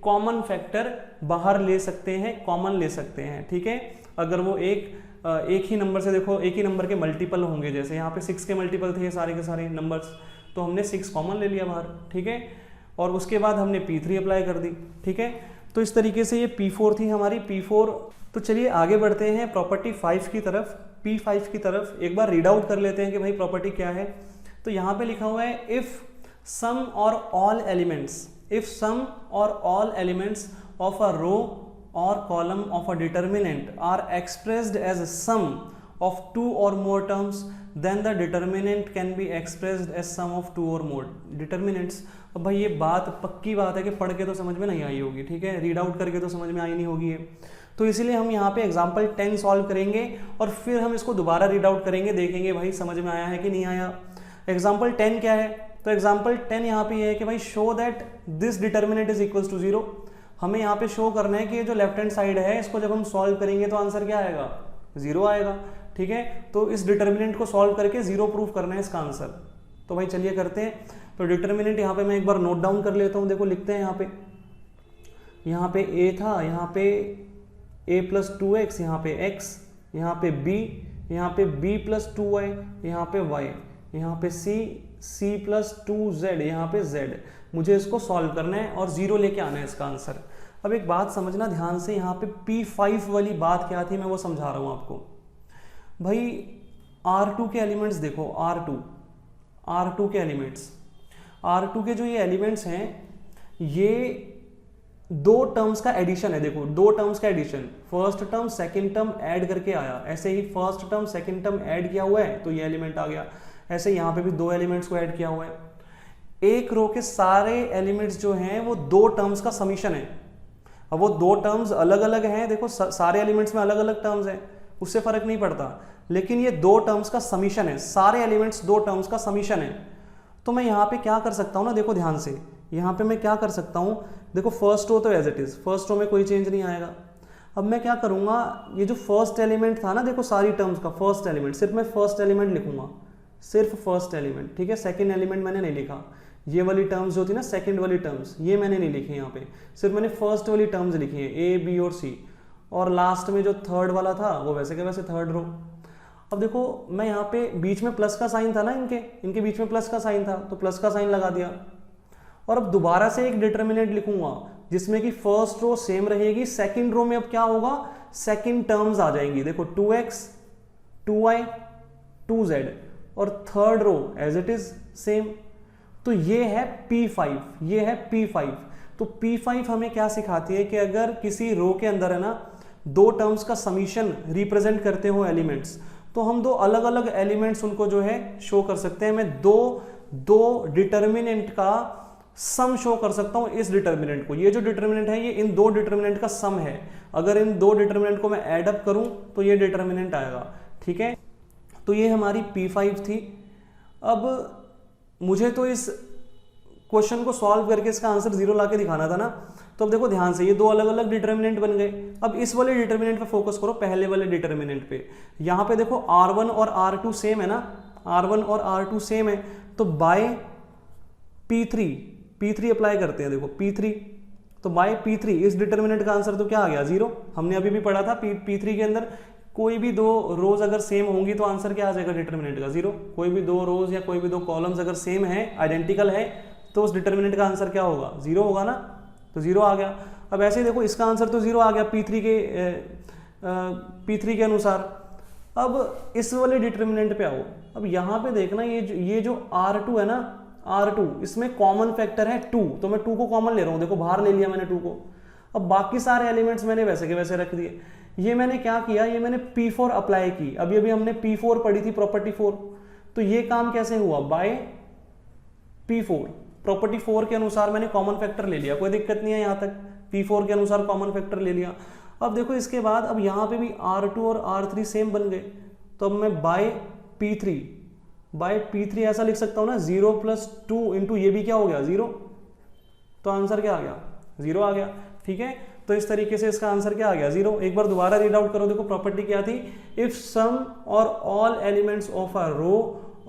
कॉमन फैक्टर बाहर ले सकते हैं, कॉमन ले सकते हैं, ठीक है। अगर वो एक ही नंबर से, देखो एक ही नंबर के मल्टीपल होंगे, जैसे यहाँ पे 6 के मल्टीपल थे सारे के सारे नंबर्स, तो हमने 6 कॉमन ले लिया बाहर, ठीक है। और उसके बाद हमने P3 अप्लाई कर दी, ठीक है। तो इस तरीके से ये P4 थी हमारी, P4। तो चलिए आगे बढ़ते हैं प्रॉपर्टी 5 की तरफ, P5 की तरफ। एक बार रीड आउट कर लेते हैं कि भाई प्रॉपर्टी क्या है। तो यहाँ पे लिखा हुआ है इफ सम और all elements, if sum or all elements of a row or column of a determinant are expressed as a sum of two or more terms then the determinant can be expressed as sum of two or more determinants। अब भाई ये बात पक्की बात है कि पढ़ के तो समझ में नहीं आई होगी, ठीक है, रीड आउट करके तो समझ में आई नहीं होगी ये। तो इसीलिए हम यहाँ पे एग्जाम्पल 10 सॉल्व करेंगे और फिर हम इसको दोबारा रीड आउट करेंगे, देखेंगे भाई समझ में आया है कि नहीं आया। एग्जाम्पल 10 क्या है, तो एग्जाम्पल 10 यहाँ पे ये है कि भाई show that this determinant is equals to 0। हमें यहाँ पे शो करना है कि ये जो लेफ्ट हैंड साइड है इसको जब हम सॉल्व करेंगे तो आंसर क्या आएगा, 0 आएगा, ठीक है। तो इस डिटर्मिनेंट को सॉल्व करके 0 प्रूव करना है इसका आंसर। तो भाई चलिए करते हैं। तो डिटर्मिनेंट यहाँ पे मैं एक बार नोट डाउन कर लेता हूँ, देखो लिखते हैं यहाँ पे a था, यहाँ पे a + 2x, यहाँ पे x, यहाँ पे b, यहाँ पे b + 2y, यहाँ पे y, यहाँ पे c + 2z, यहाँ पे z। मुझे इसको सॉल्व करना है और 0 लेके आना है इसका आंसर। अब एक बात समझना ध्यान से, यहाँ पे P5 वाली बात क्या थी मैं वो समझा रहा हूँ आपको। भाई R2 के एलिमेंट्स देखो, R2 के एलिमेंट्स, R2 के जो ये एलिमेंट्स हैं ये दो टर्म्स का एडिशन है। देखो दो टर्म्स का addition, first term second term add करके आया, ऐसे ही first term second term add किया हुआ है तो ये एलिमेंट आ गया। ऐसे यहाँ पे भी दो एलिमेंट्स को ऐड किया हुआ है। एक रो के सारे एलिमेंट्स जो हैं वो दो टर्म्स का समीशन है। अब वो दो टर्म्स अलग अलग हैं, देखो सारे एलिमेंट्स में अलग अलग टर्म्स हैं, उससे फर्क नहीं पड़ता, लेकिन ये दो टर्म्स का समीशन है, सारे एलिमेंट्स दो टर्म्स का समीशन है। तो मैं यहाँ पे क्या कर सकता हूँ ना, देखो ध्यान से, यहाँ पे मैं क्या कर सकता हूँ, देखो फर्स्ट रो तो as it is, first row में कोई चेंज नहीं आएगा। अब मैं क्या करूँगा, ये जो फर्स्ट एलिमेंट था ना, देखो सारी टर्म्स का फर्स्ट एलिमेंट, सिर्फ मैं फर्स्ट एलिमेंट लिखूंगा, सिर्फ फर्स्ट एलिमेंट, ठीक है। सेकंड एलिमेंट मैंने नहीं लिखा, ये वाली टर्म्स जो थी ना सेकंड वाली टर्म्स, ये मैंने नहीं लिखी यहाँ पे, सिर्फ मैंने फर्स्ट वाली टर्म्स लिखी है, ए बी और सी, और लास्ट में जो थर्ड वाला था वो वैसे के वैसे थर्ड रो। अब देखो मैं यहाँ पे बीच में प्लस का साइन था ना, इनके बीच में प्लस का साइन था तो प्लस का साइन लगा दिया। और अब दोबारा से एक डिटर्मिनेंट लिखूंगा जिसमें कि फर्स्ट रो सेम रहेगी, सेकंड रो में अब क्या होगा, सेकंड टर्म्स आ जाएंगी, देखो 2x 2y 2z, और third row as it is same. तो ये है P5, ये है P5। तो P5 हमें क्या सिखाती है कि अगर किसी रो के अंदर है ना दो टर्म्स का समीशन रिप्रेजेंट करते हो एलिमेंट्स, तो हम दो अलग अलग एलिमेंट्स उनको जो है शो कर सकते हैं। मैं दो डिटर्मिनेंट का सम शो कर सकता हूं इस डिटर्मिनेंट को, ये जो डिटर्मिनेंट है ये इन दो डिटर्मिनेंट का सम है, अगर इन दो डिटर्मिनेंट को मैं ऐड अप करूं तो ये डिटर्मिनेंट आएगा, ठीक है। तो ये हमारी P5 थी। अब मुझे तो इस क्वेश्चन को सॉल्व करके इसका आंसर 0 ला के दिखाना था ना, तो अब देखो ध्यान से, ये दो अलग अलग डिटर्मिनेंट बन गए। अब इस वाले डिटर्मिनेंट पे फोकस करो, पहले वाले डिटर्मिनेंट पे। यहाँ पे देखो R1 और R2 सेम है ना, R1 और R2 सेम है, तो बाय P3 अप्लाई करते हैं, देखो P3, तो बाय P3 इस डिटर्मिनेंट का आंसर तो क्या आ गया, 0। हमने अभी भी पढ़ा था P3 के अंदर कोई भी दो रोज अगर सेम होंगी तो आंसर क्या आ जाएगा डिटर्मिनेंट का 0। कोई भी दो रोज या कोई भी दो कॉलम्स अगर सेम है, आइडेंटिकल है, तो उस डिटर्मिनेंट का आंसर क्या होगा 0 होगा ना, तो 0 आ गया। अब ऐसे ही देखो इसका आंसर तो 0 आ गया P3 के अनुसार। अब इस वाले डिटर्मिनेंट पे आओ। अब यहाँ पे देखना ये जो R2 है ना, R2 इसमें कॉमन फैक्टर है 2, तो मैं 2 को कॉमन ले रहा हूँ, देखो बाहर ले लिया मैंने 2 को। अब बाकी सारे एलिमेंट्स मैंने वैसे के वैसे रख दिए। ये मैंने क्या किया, ये मैंने P4 अप्लाई की। अभी अभी हमने P4 पढ़ी थी, प्रॉपर्टी 4, तो ये काम कैसे हुआ, बाय P4, प्रॉपर्टी 4 के अनुसार मैंने कॉमन फैक्टर ले लिया, कोई दिक्कत नहीं है यहाँ तक, P4 के अनुसार कॉमन फैक्टर ले लिया। अब देखो इसके बाद अब यहाँ पे भी R2 और R3 सेम बन गए, तो अब मैं बाय P3 ऐसा लिख सकता हूँ ना, 0 + 2 इंटू ये भी क्या हो गया 0, तो आंसर क्या आ गया 0 आ गया। ठीक है, तो इस तरीके से इसका आंसर क्या आ गया 0। एक बार दोबारा रीड आउट करो, देखो प्रॉपर्टी क्या थी, इफ सम और all elements of a row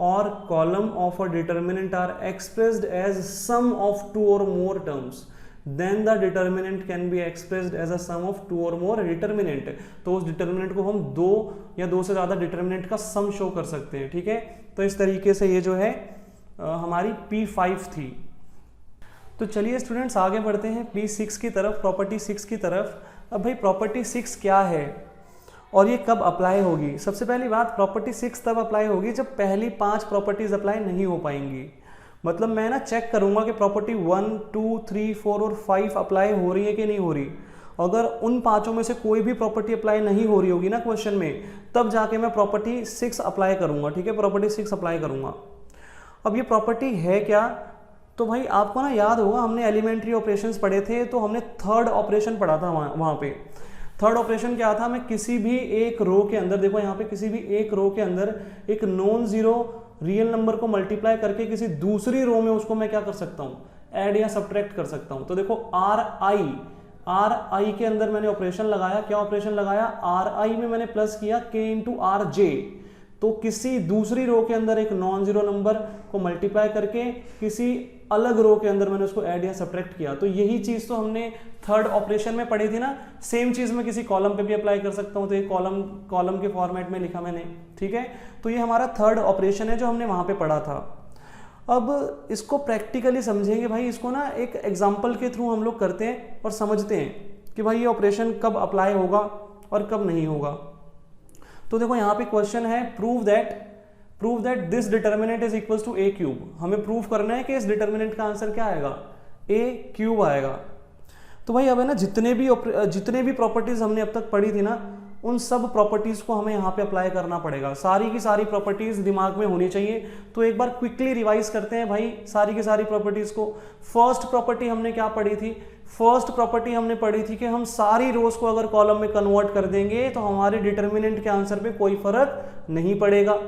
और column of a determinant are expressed as sum of 2 or more terms, then the determinant can be expressed as a sum of 2 or more determinant। तो उस determinant को हम 2 या 2 से ज्यादा determinant का सम show कर सकते हैं। ठीक है, तो इस तरीके से ये जो है हमारी P5 थी। तो चलिए स्टूडेंट्स आगे बढ़ते हैं P6 की तरफ, प्रॉपर्टी 6 की तरफ। अब भाई प्रॉपर्टी 6 क्या है और ये कब अप्लाई होगी। सबसे पहली बात, प्रॉपर्टी 6 तब अप्लाई होगी जब पहली 5 प्रॉपर्टीज अप्लाई नहीं हो पाएंगी। मतलब मैं ना चेक करूंगा कि प्रॉपर्टी 1, 2, 3, 4 और 5 अप्लाई हो रही है कि नहीं हो रही। अगर उन 5 में से कोई भी प्रॉपर्टी अप्लाई नहीं हो रही होगी ना क्वेश्चन में, तब जाके मैं प्रॉपर्टी 6 अप्लाई करूंगा। ठीक है, प्रॉपर्टी 6 अप्लाई करूंगा। अब ये प्रॉपर्टी है क्या, तो भाई आपको ना याद होगा हमने एलिमेंट्री ऑपरेशंस पढ़े थे, तो हमने थर्ड ऑपरेशन पढ़ा था वहां पे। थर्ड ऑपरेशन क्या था, मैं किसी भी एक रो के अंदर, देखो यहाँ पे किसी भी एक रो के अंदर एक नॉन जीरो रियल नंबर को मल्टीप्लाई करके किसी दूसरी रो में उसको मैं क्या कर सकता हूँ, ऐड या सब्ट्रैक्ट कर सकता हूँ। तो देखो RI के अंदर मैंने ऑपरेशन लगाया, क्या ऑपरेशन लगाया, RI में मैंने प्लस किया K × RJ। तो किसी दूसरी रो के अंदर एक नॉन जीरो नंबर को मल्टीप्लाई करके किसी अलग रो के अंदर मैंने उसको ऐड या सब्ट्रैक्ट किया। तो यही चीज तो हमने थर्ड ऑपरेशन में पढ़ी थी ना। सेम चीज मैं किसी कॉलम पे भी अप्लाई कर सकता हूँ, तो ये कॉलम के फॉर्मेट में लिखा मैंने। ठीक है, तो ये हमारा थर्ड ऑपरेशन है जो हमने वहां पे पढ़ा था। अब इसको प्रैक्टिकली समझेंगे भाई, इसको ना एक एग्जाम्पल के थ्रू हम लोग करते हैं और समझते हैं कि भाई ये ऑपरेशन कब अप्लाई होगा और कब नहीं होगा। तो देखो यहाँ पे क्वेश्चन है, prove that this determinant is equal to A³। हमें प्रूव करना है कि इस डिटर्मिनेंट का आंसर क्या आएगा, A³ आएगा। तो भाई अब है ना, जितने भी प्रॉपर्टीज हमने अब तक पढ़ी थी ना, उन सब प्रॉपर्टीज को हमें यहाँ पे अप्लाई करना पड़ेगा। सारी की सारी प्रॉपर्टीज दिमाग में होनी चाहिए। तो एक बार क्विकली रिवाइज करते हैं भाई सारी की सारी प्रॉपर्टीज को। फर्स्ट प्रॉपर्टी हमने क्या पढ़ी थी, फर्स्ट प्रॉपर्टी हमने पढ़ी थी कि हम सारी रोज को अगर कॉलम में कन्वर्ट कर देंगे तो हमारे डिटर्मिनेंट के आंसर पे कोई फर्क नहीं पड़ेगा।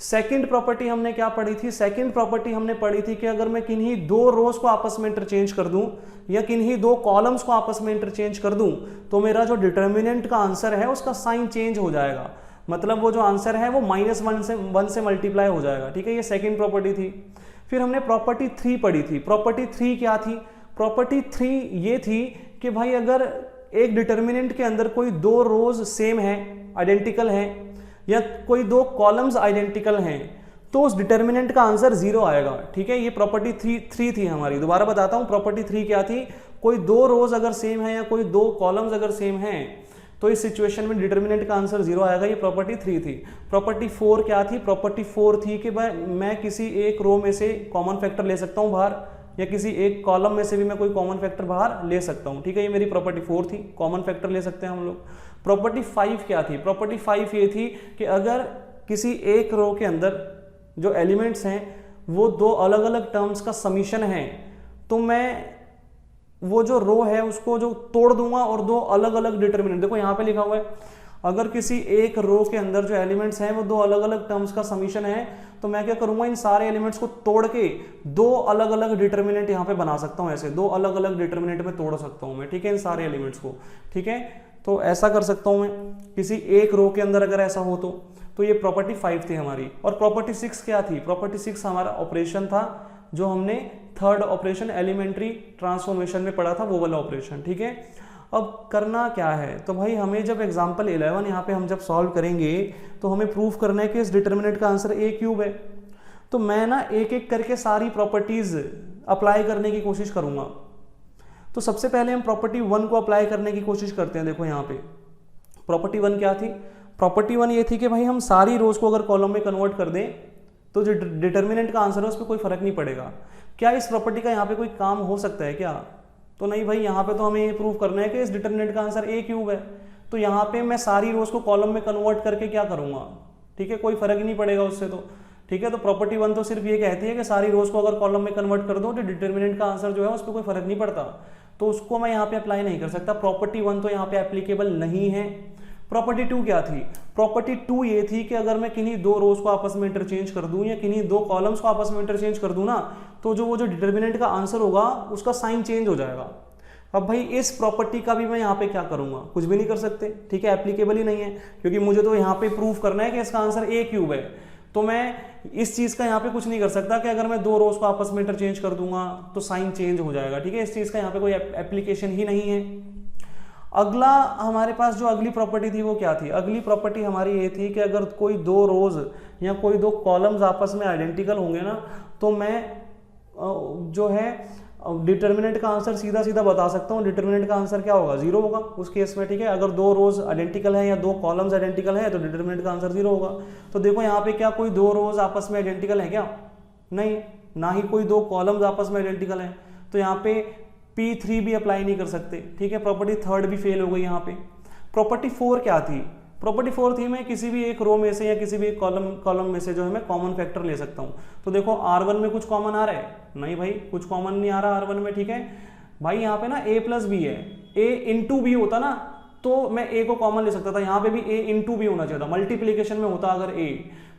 सेकंड प्रॉपर्टी हमने क्या पढ़ी थी, सेकंड प्रॉपर्टी हमने पढ़ी थी कि अगर मैं किन्हीं दो रोज को आपस में इंटरचेंज कर दूं या किन्हीं दो कॉलम्स को आपस में इंटरचेंज कर दूं तो मेरा जो डिटर्मिनेंट का आंसर है उसका साइन चेंज हो जाएगा। मतलब वो जो आंसर है वो -1 से मल्टीप्लाई हो जाएगा। ठीक है, ये सेकंड प्रॉपर्टी थी। फिर हमने प्रॉपर्टी 3 पढ़ी थी। प्रॉपर्टी 3 क्या थी, प्रॉपर्टी 3 ये थी कि भाई अगर एक डिटर्मिनेंट के अंदर कोई दो रोज सेम है, आइडेंटिकल है, या कोई दो कॉलम्स आइडेंटिकल हैं तो उस डिटर्मिनेंट का आंसर 0 आएगा। ठीक है, ये प्रॉपर्टी 3 थी हमारी। दोबारा बताता हूं, प्रॉपर्टी 3 क्या थी, कोई दो रोज अगर सेम है या कोई दो कॉलम्स अगर सेम हैं तो इस सिचुएशन में डिटर्मिनेंट का आंसर 0 आएगा। ये प्रॉपर्टी 3 थी। प्रॉपर्टी 4 क्या थी, प्रॉपर्टी 4 थी कि भाई मैं किसी एक रो में से कॉमन फैक्टर ले सकता हूं बाहर, या किसी एक कॉलम में से भी मैं कोई कॉमन फैक्टर बाहर ले सकता हूं। ठीक है, ये मेरी प्रॉपर्टी 4 थी, कॉमन फैक्टर ले सकते हैं हम लोग। प्रॉपर्टी 5 क्या थी, प्रॉपर्टी 5 ये थी कि अगर किसी एक रो के अंदर जो एलिमेंट्स हैं वो दो अलग अलग टर्म्स का समीशन है तो मैं वो जो रो है उसको जो तोड़ दूंगा और दो अलग अलग डिटर्मिनेंट, देखो यहाँ पे लिखा हुआ है, अगर किसी एक रो के अंदर जो एलिमेंट्स हैं वो दो अलग अलग टर्म्स का समीशन है तो मैं क्या करूंगा, इन सारे एलिमेंट्स को तोड़ के दो अलग अलग डिटर्मिनेंट यहाँ पे बना सकता हूँ। ऐसे दो अलग अलग डिटर्मिनेंट में तोड़ सकता हूँ मैं। ठीक है, इन सारे एलिमेंट्स को। ठीक है, तो ऐसा कर सकता हूँ मैं किसी एक रो के अंदर अगर ऐसा हो तो ये प्रॉपर्टी 5 थी हमारी। और प्रॉपर्टी 6 क्या थी, प्रॉपर्टी 6 हमारा ऑपरेशन था जो हमने थर्ड ऑपरेशन एलिमेंट्री ट्रांसफॉर्मेशन में पढ़ा था, वो वाला ऑपरेशन। ठीक है, अब करना क्या है, तो भाई हमें जब एग्जाम्पल 11 यहाँ पे हम जब सॉल्व करेंगे तो हमें प्रूफ करना है कि इस डिटर्मिनेंट का आंसर ए क्यूब है। तो मैं ना एक एक करके सारी प्रॉपर्टीज अप्लाई करने की कोशिश करूंगा। तो सबसे पहले हम प्रॉपर्टी 1 को अप्लाई करने की कोशिश करते हैं। देखो यहाँ पे प्रॉपर्टी 1 क्या थी, प्रॉपर्टी 1 ये थी कि भाई हम सारी रोज को अगर कॉलम में कन्वर्ट कर दें तो जो डिटर्मिनेंट का आंसर है उस पर कोई फर्क नहीं पड़ेगा। क्या इस प्रॉपर्टी का यहाँ पे कोई काम हो सकता है क्या? तो नहीं भाई, यहाँ पे तो हमें ये प्रूव करना है कि इस डिटर्मिनेंट का आंसर ए क्यूब है। तो यहाँ पे मैं सारी रोज को कॉलम में कन्वर्ट करके क्या करूंगा, ठीक है, कोई फर्क ही नहीं पड़ेगा उससे तो, ठीक है। तो प्रॉपर्टी 1 तो सिर्फ ये कहती है कि सारी रोज को अगर कॉलम में कन्वर्ट कर दो तो डिटर्मिनेंट का आंसर जो है उस पर कोई फर्क नहीं पड़ता, तो उसको मैं यहाँ पे अप्लाई नहीं कर सकता। प्रॉपर्टी 1 तो यहाँ पे एप्लीकेबल नहीं है। प्रॉपर्टी 2 क्या थी, प्रॉपर्टी 2 ये थी कि अगर मैं किन्हीं दो रोज को आपस में इंटरचेंज कर दूं या किन्हीं दो कॉलम्स को आपस में इंटरचेंज कर दूं ना, तो वो जो डिटर्मिनेंट का आंसर होगा उसका साइन चेंज हो जाएगा। अब भाई इस प्रॉपर्टी का भी मैं यहाँ पे क्या करूंगा, कुछ भी नहीं कर सकते, ठीक है, एप्लीकेबल ही नहीं है, क्योंकि मुझे तो यहाँ पे प्रूफ करना है कि इसका आंसर ए क्यूब है। तो मैं इस चीज का यहाँ पे कुछ नहीं कर सकता कि अगर मैं दो रोज को आपस में इंटरचेंज कर दूंगा तो साइन चेंज हो जाएगा, ठीक है, इस चीज का यहाँ पे कोई एप्लीकेशन ही नहीं है। अगला हमारे पास जो अगली प्रॉपर्टी थी वो क्या थी, अगली प्रॉपर्टी हमारी ये थी कि अगर कोई दो रोज या कोई दो कॉलम्स आपस में आइडेंटिकल होंगे ना, तो मैं जो है डिटर्मिनेंट का आंसर सीधा सीधा बता सकता हूँ। डिटर्मिनेंट का आंसर क्या होगा, जीरो होगा उस केस में, ठीक है। अगर दो रोज आइडेंटिकल है या दो कॉलम्स आइडेंटिकल है तो डिटर्मिनेंट का आंसर जीरो होगा। तो देखो यहाँ पे क्या कोई दो रोज आपस में आइडेंटिकल है क्या, नहीं, ना ही कोई दो कॉलम्स आपस में आइडेंटिकल है, तो यहाँ पे P3 भी अप्लाई नहीं कर सकते, ठीक है। प्रॉपर्टी 3 भी फेल हो गई यहाँ पे। प्रॉपर्टी 4 क्या थी, प्रॉपर्टी 4 थी मैं किसी भी एक रो में से या किसी भी एक कॉलम में से जो है मैं कॉमन फैक्टर ले सकता हूँ। तो देखो R1 में कुछ कॉमन आ रहा है, नहीं भाई कुछ कॉमन नहीं आ रहा R1 में, ठीक है भाई। यहाँ पे ना A प्लस बी है, A इंटू बी होता ना तो मैं A को कॉमन ले सकता था, यहाँ पे भी A इंटू बी होना चाहिए था, मल्टीप्लीकेशन में होता अगर A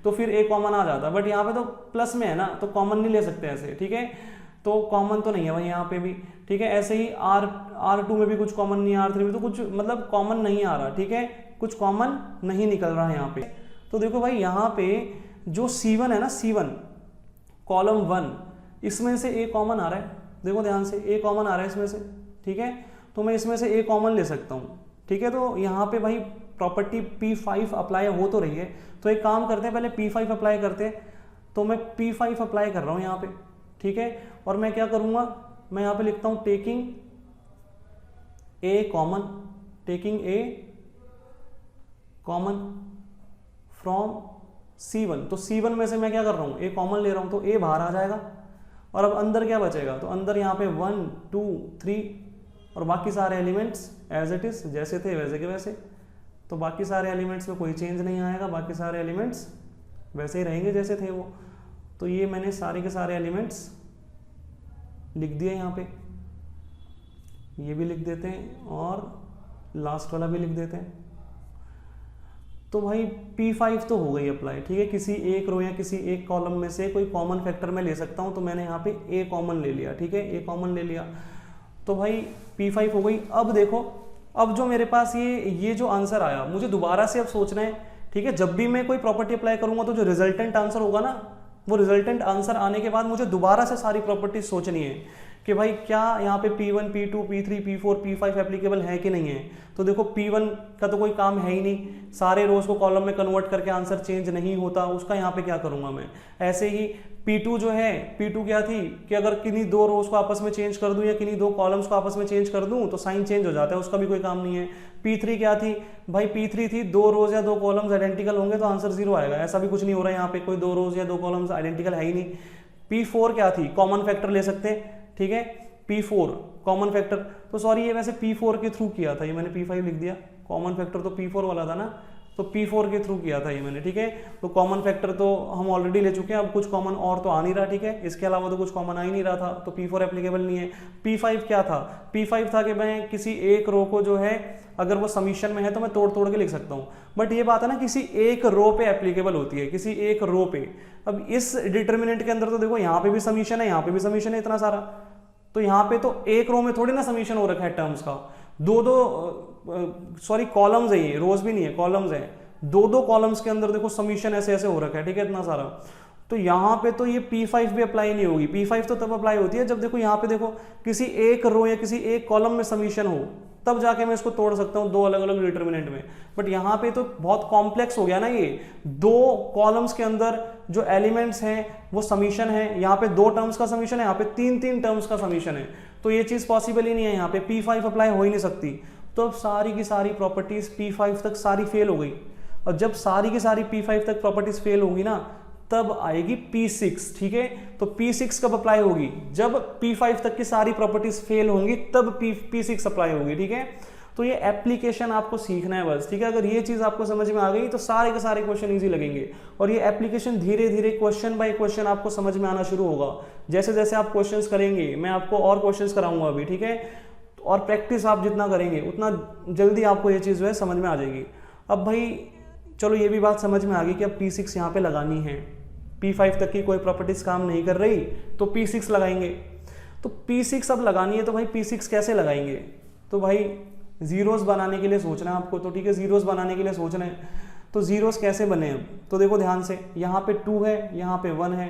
तो फिर A कॉमन आ जाता, बट यहाँ पे तो प्लस में है ना तो कॉमन नहीं ले सकते ऐसे, ठीक है। तो कॉमन तो नहीं है भाई यहाँ पे भी, ठीक है। ऐसे ही R2 में भी कुछ कॉमन नहीं है, R3 में तो कुछ मतलब कॉमन नहीं आ रहा, ठीक है, कुछ कॉमन नहीं निकल रहा है यहाँ पे। तो देखो भाई यहाँ पे जो C1 है ना, C1 कॉलम 1, इसमें से A कॉमन आ रहा है, देखो ध्यान से A कॉमन आ रहा है इसमें से, ठीक है। तो मैं इसमें से A कॉमन ले सकता हूँ, ठीक है। तो यहाँ पे भाई प्रॉपर्टी P5 अप्लाई हो तो रही है, तो एक काम करते हैं पहले P5 अप्लाई करते हैं। तो मैं P5 अप्लाई कर रहा हूँ यहाँ पे, ठीक है। और मैं क्या करूँगा, मैं यहाँ पे लिखता हूँ taking A common, taking A common from C1। तो C1 में से मैं क्या कर रहा हूँ, A कॉमन ले रहा हूँ, तो A बाहर आ जाएगा। और अब अंदर क्या बचेगा, तो अंदर यहाँ पे 1 2 3 और बाकी सारे एलिमेंट्स एज इट इज, जैसे थे वैसे के वैसे। तो बाकी सारे एलिमेंट्स में कोई चेंज नहीं आएगा, बाकी सारे एलिमेंट्स वैसे ही रहेंगे जैसे थे वो। तो ये मैंने सारे के सारे एलिमेंट्स लिख दिए यहाँ पे, ये भी लिख देते हैं और लास्ट वाला भी लिख देते हैं। तो भाई P5 तो हो गई अप्लाई, ठीक है। किसी एक रो या किसी एक कॉलम में से कोई कॉमन फैक्टर मैं ले सकता हूँ, तो मैंने यहाँ पे A कॉमन ले लिया, ठीक है, A कॉमन ले लिया। तो भाई P5 हो गई। अब देखो, अब जो मेरे पास ये जो आंसर आया, मुझे दोबारा से अब सोचना है, ठीक है। जब भी मैं कोई प्रॉपर्टी अप्लाई करूंगा तो जो रिजल्टेंट आंसर होगा ना, वो रिजल्टेंट आंसर आने के बाद मुझे दोबारा से सारी प्रॉपर्टीज सोचनी है कि भाई क्या यहाँ पे P1 P2 P3 P4 P5 applicable है कि नहीं है। तो देखो P1 का तो कोई काम है ही नहीं, सारे रोज को कॉलम में कन्वर्ट करके आंसर चेंज नहीं होता, उसका यहाँ पे क्या करूंगा मैं। ऐसे ही P2 जो है, P2 क्या थी कि अगर किन्हीं दो रोज को आपस में चेंज कर दूं या किन्हीं दो कॉलम्स को आपस में चेंज कर दूं तो साइन चेंज हो जाता है, उसका भी कोई काम नहीं है। P3 क्या थी भाई, P3 थी दो रोज या दो कॉलम्स आइडेंटिकल होंगे तो आंसर जीरो आएगा, ऐसा भी कुछ नहीं हो रहा है यहाँ पे, कोई दो रोज या दो कॉलम्स आइडेंटिकल है ही नहीं। P4 क्या थी, कॉमन फैक्टर ले सकते हैं, ठीक है, P4 कॉमन फैक्टर। तो सॉरी ये वैसे P4 के थ्रू किया था, ये मैंने P5 लिख दिया, कॉमन फैक्टर तो P4 वाला था ना, तो P4 के थ्रू किया था ये मैंने, ठीक है। तो कॉमन फैक्टर तो हम ऑलरेडी ले चुके हैं, अब कुछ कॉमन और तो आ नहीं रहा, ठीक है, इसके अलावा तो कुछ कॉमन आ ही नहीं रहा था, तो P4 एप्लीकेबल नहीं है। P5 क्या था, P5 था कि मैं किसी एक रो को जो है अगर वो समीशन में है तो मैं तोड़ तोड़ के लिख सकता हूँ, बट ये बात है ना किसी एक रो पे एप्लीकेबल होती है, किसी एक रो पे। अब इस डिटर्मिनेंट के अंदर तो देखो यहाँ पे भी समीशन है, यहाँ पे भी समीशन है इतना सारा, तो यहाँ पे तो एक रो में थोड़ी ना समीशन हो रखा है टर्म्स का, सॉरी कॉलम्स है, ये रोज भी नहीं है कॉलम्स है, दो दो कॉलम्स के अंदर देखो समीशन ऐसे ऐसे हो रखा है, ठीक है, इतना सारा। तो यहाँ पे तो ये P5 भी अप्लाई नहीं होगी। P5 तो तब अप्लाई होती है जब देखो यहाँ पे देखो किसी एक रो या किसी एक कॉलम में समीशन हो, तब जाके मैं इसको तोड़ सकता हूँ दो अलग अलग डिटर्मिनेंट में। बट यहाँ पे तो बहुत कॉम्प्लेक्स हो गया ना, ये दो कॉलम्स के अंदर जो एलिमेंट्स हैं वो समीशन है, यहाँ पे दो टर्म्स का समीशन है, यहाँ पे तीन तीन टर्म्स का समीशन है, तो ये चीज पॉसिबल ही नहीं है, यहाँ पे P5 अप्लाई हो ही नहीं सकती। तो अब सारी की सारी प्रॉपर्टीज P5 तक सारी फेल हो गई, और जब सारी की सारी P5 तक प्रॉपर्टीज फेल होगी ना तब आएगी P6, ठीक है। तो P6 कब अप्लाई होगी, जब P5 तक की सारी प्रॉपर्टीज फेल होंगी तब P6 अप्लाई होगी, ठीक है। तो ये एप्लीकेशन आपको सीखना है बस, ठीक है। अगर ये चीज आपको समझ में आ गई तो सारे के सारे क्वेश्चन इजी लगेंगे, और ये एप्लीकेशन धीरे धीरे क्वेश्चन बाय क्वेश्चन आपको समझ में आना शुरू होगा। जैसे जैसे आप क्वेश्चंस करेंगे, मैं आपको और क्वेश्चंस कराऊंगा अभी, ठीक है, और प्रैक्टिस आप जितना करेंगे उतना जल्दी आपको ये चीज जो है समझ में आ जाएगी। अब भाई चलो ये भी बात समझ में आ गई कि अब P6 यहाँ पे लगानी है, P5 तक की कोई प्रॉपर्टीज काम नहीं कर रही तो P6 लगाएंगे। तो P6 अब लगानी है तो भाई P6 कैसे लगाएंगे, तो भाई जीरोस बनाने के लिए सोचना है आपको, तो ठीक है, जीरोस बनाने के लिए सोचना है। तो जीरोस कैसे बने अब, तो देखो ध्यान से, यहाँ पे 2 है, यहाँ पे 1 है,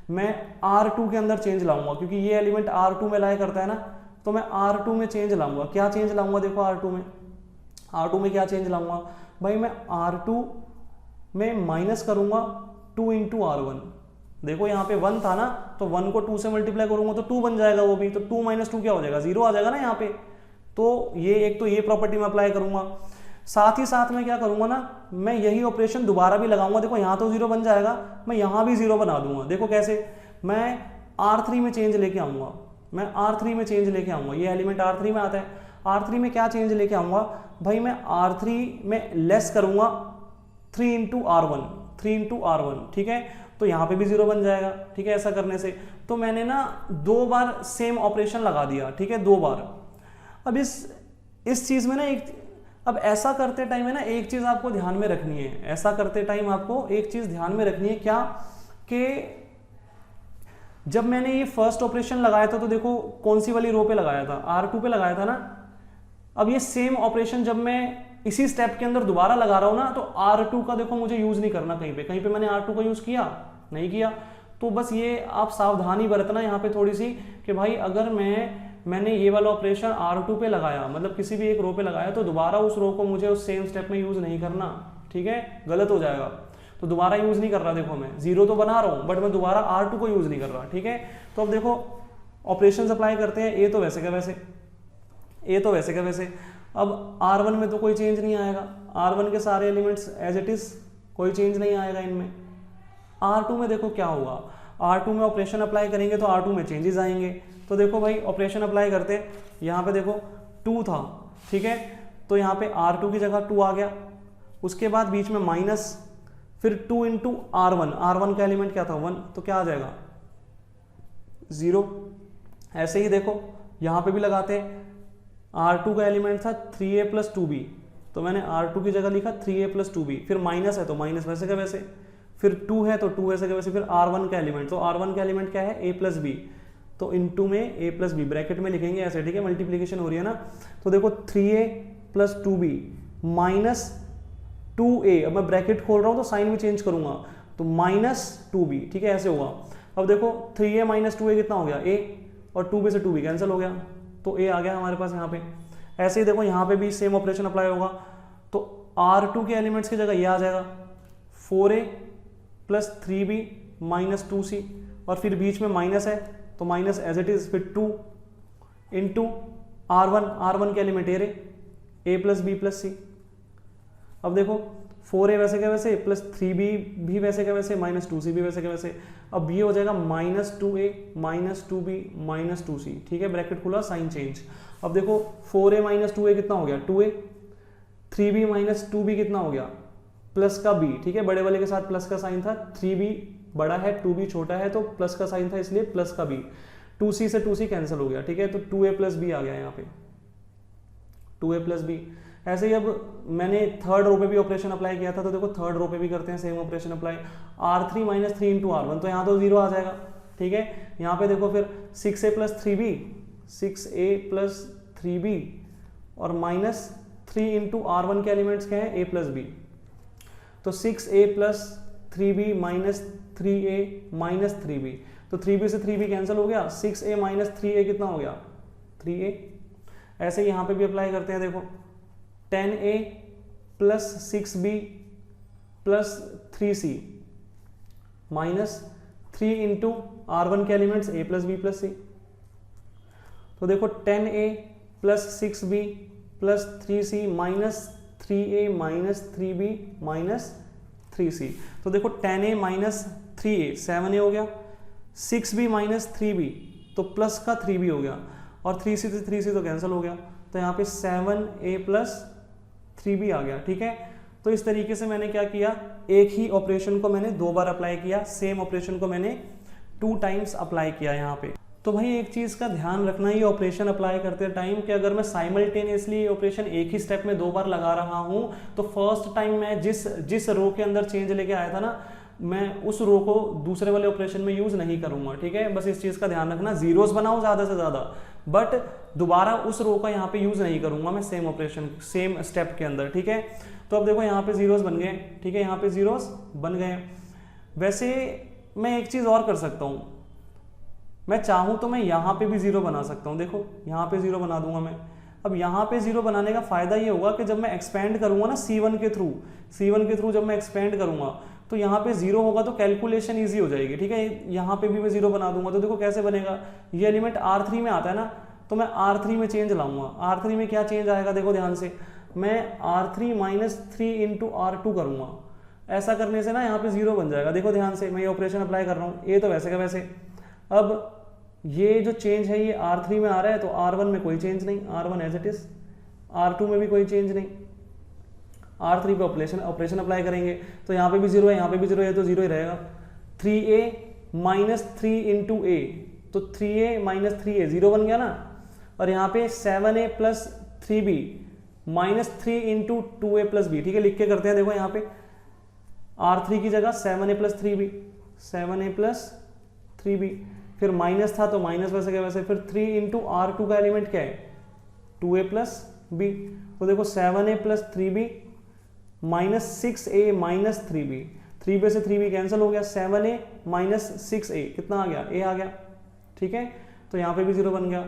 मैं R2 के अंदर चेंज लाऊंगा क्योंकि ये एलिमेंट R2 में लाया करता है ना, तो मैं R2 में चेंज लाऊंगा। क्या चेंज लाऊंगा, देखो R2 में क्या चेंज लाऊंगा भाई, मैं R2 में माइनस करूंगा 2 इंटू R1। देखो यहाँ पे 1 था ना, तो 1 को 2 से मल्टीप्लाई करूंगा तो 2 बन जाएगा वो भी, तो 2 माइनस 2 क्या हो जाएगा, 0 आ जाएगा ना यहाँ पे। तो ये एक तो ये प्रॉपर्टी में अप्लाई करूंगा, साथ ही साथ में क्या करूंगा ना, मैं यही ऑपरेशन दोबारा भी लगाऊंगा। देखो यहाँ तो 0 बन जाएगा, मैं यहाँ भी 0 बना दूंगा। देखो कैसे, मैं R3 में चेंज लेके आऊंगा, मैं R3 में चेंज लेके आऊंगा, ये एलिमेंट R3 में आता है। R3 में क्या चेंज लेके आऊंगा भाई, मैं R3 में लेस करूंगा 3 इंटू R1, ठीक है, तो यहाँ पे भी 0 बन जाएगा, ठीक है। ऐसा करने से तो मैंने ना 2 बार सेम ऑपरेशन लगा दिया, ठीक है, 2 बार। अब इस चीज में ना अब ऐसा करते टाइम है ना एक चीज आपको ध्यान में रखनी है, ऐसा करते टाइम आपको एक चीज ध्यान में रखनी है, क्या कि जब मैंने ये फर्स्ट ऑपरेशन लगाया था तो देखो कौन सी वाली रो पे लगाया था, R2 पे लगाया था ना। अब ये सेम ऑपरेशन जब मैं इसी स्टेप के अंदर दोबारा लगा रहा हूं ना, तो R2 का देखो मुझे यूज नहीं करना, कहीं पे मैंने R2 का यूज किया नहीं किया। तो बस ये आप सावधानी बरतना यहाँ पे थोड़ी सी कि भाई अगर मैंने ये वाला ऑपरेशन R2 पे लगाया, मतलब किसी भी एक रो पे लगाया, तो दोबारा उस रो को मुझे उस सेम स्टेप में यूज नहीं करना, ठीक है, गलत हो जाएगा। तो दोबारा यूज नहीं कर रहा, देखो मैं 0 तो बना रहा हूं बट मैं दोबारा R2 को यूज नहीं कर रहा, ठीक है। तो अब देखो ऑपरेशन अप्लाई करते हैं, ए तो वैसे का वैसे, अब R1 में तो कोई चेंज नहीं आएगा, R1 के सारे एलिमेंट्स एज इट इज, कोई चेंज नहीं आएगा इनमें। R2 में देखो क्या होगा, R2 में ऑपरेशन अप्लाई करेंगे तो R2 में चेंजेस आएंगे। तो देखो भाई ऑपरेशन अप्लाई करते हैं, यहाँ पे देखो 2 था, ठीक है, तो यहाँ पे R2 की जगह 2 आ गया, उसके बाद बीच में माइनस, फिर 2 इंटू R1 का एलिमेंट क्या था 1, तो क्या आ जाएगा 0। ऐसे ही देखो यहाँ पे भी लगाते हैं, R2 का एलिमेंट था 3a प्लस 2b, तो मैंने R2 की जगह लिखा 3a प्लस 2b, फिर माइनस है तो माइनस वैसे का वैसे, फिर 2 है तो 2 वैसे का वैसे, फिर R1 का एलिमेंट, तो R1 का एलिमेंट क्या है a प्लस बी, तो इनटू में a प्लस बी ब्रैकेट में लिखेंगे ऐसे, ठीक है, मल्टीप्लीकेशन हो रही है ना। तो देखो 3a plus 2b minus 2a, अब मैं ब्रैकेट खोल रहा हूँ तो साइन भी चेंज करूंगा, तो माइनस 2b, ठीक है, ऐसे होगा। अब देखो 3a माइनस 2a कितना हो गया a, और 2b से 2b कैंसिल हो गया, तो a आ गया हमारे पास यहाँ पे। ऐसे ही देखो यहाँ पे भी सेम ऑपरेशन अप्लाई होगा, तो R2 के एलिमेंट्स की जगह ये आ जाएगा 4a plus 3b minus 2c, और फिर बीच में माइनस है तो माइनस एज इट इज, फिर 2 इंटू R1 के element a plus b plus c। अब देखो 4a वैसे का वैसे प्लस 3b भी वैसे का वैसे माइनस 2c भी वैसे का वैसे, अब ये हो जाएगा minus 2a minus 2b minus 2c, ठीक है, ब्रैकेट खुला, साइन चेंज। अब देखो 4a माइनस 2a कितना हो गया 2a, 3b माइनस 2b कितना हो गया प्लस का b, ठीक है, बड़े वाले के साथ प्लस का साइन था, 3b बड़ा है 2b छोटा है तो प्लस का साइन था इसलिए प्लस का b, 2c से 2c कैंसिल हो गया, ठीक है, तो 2a प्लस b आ गया यहाँ पे, 2a प्लस b। ऐसे ही अब मैंने थर्ड रो पे भी ऑपरेशन अप्लाई किया था, तो देखो थर्ड रो पे भी करते हैं same operation apply, R3 minus 3 into R1, तो यहाँ तो 0 आ जाएगा, ठीक है। यहाँ पे देखो फिर 6a प्लस 3b और माइनस 3 इंटू R1 के एलिमेंट्स क्या है a प्लस b, तो 6a plus 3b minus 3a minus 3b, तो 3b से 3b कैंसिल हो गया, 6a माइनस 3a कितना हो गया 3a। ऐसे यहाँ पे भी अप्लाई करते हैं। देखो 10a plus 6b plus 3c minus 3 into R1 के elements a plus b plus c। तो देखो 10a plus 6b plus 3c minus 3a minus 3b minus 3c। तो देखो 10a माइनस 3a 7a हो गया, 6b माइनस 3b तो plus का 3b हो गया, और 3c से 3c तो कैंसिल हो गया, तो यहाँ पे 7a प्लस 3b आ गया। ठीक है, तो इस तरीके से मैंने क्या किया, एक ही ऑपरेशन को मैंने 2 बार अप्लाई किया, सेम ऑपरेशन को मैंने 2 टाइम्स अप्लाई किया यहाँ पे। तो भाई एक चीज़ का ध्यान रखना ये ऑपरेशन अप्लाई करते टाइम कि अगर मैं साइमल्टेनियसली ऑपरेशन एक ही स्टेप में 2 बार लगा रहा हूँ तो फर्स्ट टाइम मैं जिस रो के अंदर चेंज लेके आया था ना, मैं उस रो को दूसरे वाले ऑपरेशन में यूज़ नहीं करूँगा। ठीक है, बस इस चीज़ का ध्यान रखना, जीरोस बनाओ ज़्यादा से ज़्यादा, बट दोबारा उस रो का यहाँ पे यूज़ नहीं करूँगा मैं सेम ऑपरेशन सेम स्टेप के अंदर। ठीक है, तो अब देखो यहाँ पे जीरोस बन गए। ठीक है, यहाँ पे जीरोस बन गए। वैसे मैं एक चीज़ और कर सकता हूँ, मैं चाहूँ तो मैं यहाँ पे भी 0 बना सकता हूँ। देखो यहाँ पे 0 बना दूंगा मैं। अब यहाँ पे 0 बनाने का फ़ायदा ये होगा कि जब मैं एक्सपेंड करूँगा ना C1 के थ्रू जब मैं एक्सपेंड करूँगा तो यहाँ पे 0 होगा तो कैलकुलेशन ईजी हो जाएगी। ठीक है, यहाँ पे भी मैं 0 बना दूंगा। तो देखो कैसे बनेगा, ये एलिमेंट R3 में आता है ना, तो मैं R3 में चेंज लाऊंगा। R3 में क्या चेंज आएगा, देखो ध्यान से, मैं R3 माइनस 3 इंटू R2 करूँगा। ऐसा करने से ना यहाँ पे 0 बन जाएगा। देखो ध्यान से, मैं ये ऑपरेशन अप्लाई कर रहा हूँ, ये तो वैसे का वैसे। अब ये जो चेंज है ये R3 में आ रहा है, तो R1 में कोई चेंज नहीं, R1 as it is, R2 में भी कोई चेंज नहीं, R3 पे ऑपरेशन अप्लाई करेंगे तो यहाँ पे भी 0 है, यहाँ पे भी 0 है, तो 0 ही रहेगा। 3a माइनस 3 इंटू a, तो 3a माइनस 3a 0 बन गया ना, और यहाँ पे 7a plus 3b minus 3 into 2a plus b। ठीक है, लिख के करते हैं। देखो यहाँ पे R3 की जगह 7a plus 3b, 7a plus 3b, फिर माइनस था तो माइनस वैसे क्या वैसे, फिर 3 इंटू R2 का एलिमेंट क्या है, 2a प्लस b। तो देखो 7a plus 3b minus 6a minus 3b, 3b से 3b कैंसिल हो गया, 7a माइनस 6a कितना आ गया, a आ गया। ठीक है, तो यहाँ पे भी 0 बन गया।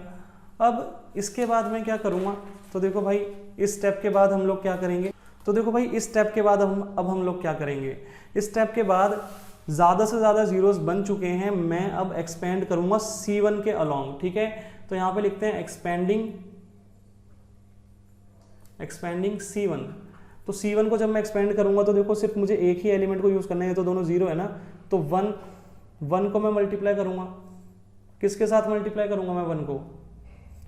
अब इसके बाद मैं क्या करूँगा, तो देखो भाई इस स्टेप के बाद हम लोग क्या करेंगे, तो देखो भाई इस स्टेप के बाद हम लोग क्या करेंगे, इस स्टेप के बाद ज़्यादा से ज़्यादा जीरोस बन चुके हैं, मैं अब एक्सपेंड करूँगा C1 के अलॉन्ग। ठीक है, तो यहाँ पे लिखते हैं एक्सपेंडिंग C1। तो C1 को जब मैं एक्सपेंड करूँगा तो देखो सिर्फ मुझे एक ही एलिमेंट को यूज़ करना है, तो दोनों 0 है ना, तो 1 को मैं मल्टीप्लाई करूँगा, किसके साथ मल्टीप्लाई करूँगा मैं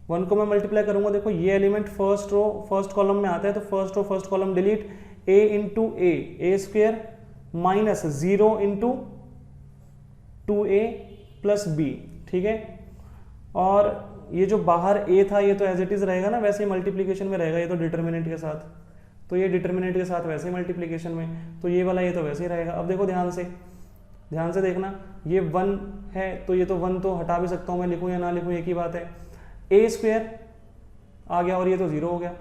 1 को मैं मल्टीप्लाई करूँगा। देखो ये एलिमेंट फर्स्ट कॉलम में आता है, तो first column delete, a into A square minus 0 into 2a plus b। ठीक है, और ये जो बाहर a था ये तो एज इट इज रहेगा ना, वैसे ही मल्टीप्लीकेशन में रहेगा, ये तो डिटर्मिनेंट के साथ, तो ये डिटर्मिनेंट के साथ वैसे ही मल्टीप्लीकेशन में, तो ये वाला ये तो वैसे ही रहेगा। अब देखो ध्यान से देखना, ये 1 है तो ये तो 1 तो हटा भी सकता हूँ मैं, लिखूँ या ना लिखूँ एक ही बात है। a स्क्वेयर आ गया और ये तो 0 हो गया,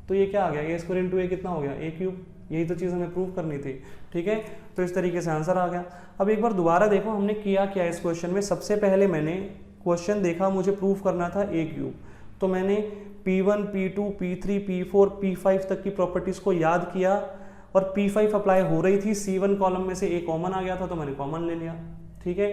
तो ये क्या आ गया, a स्क्वेयर इंटू a कितना हो गया, a क्यूब। यही तो चीज़ हमें प्रूव करनी थी। ठीक है, तो इस तरीके से आंसर आ गया। अब एक बार दोबारा देखो हमने किया क्या इस क्वेश्चन में। सबसे पहले मैंने क्वेश्चन देखा, मुझे प्रूफ करना था a क्यूब, तो मैंने P1, P2, P3, P4, P5 तक की प्रॉपर्टीज़ को याद किया, और P5 अप्लाई हो रही थी, C1 कॉलम में से a कॉमन आ गया था तो मैंने कॉमन ले लिया। ठीक है,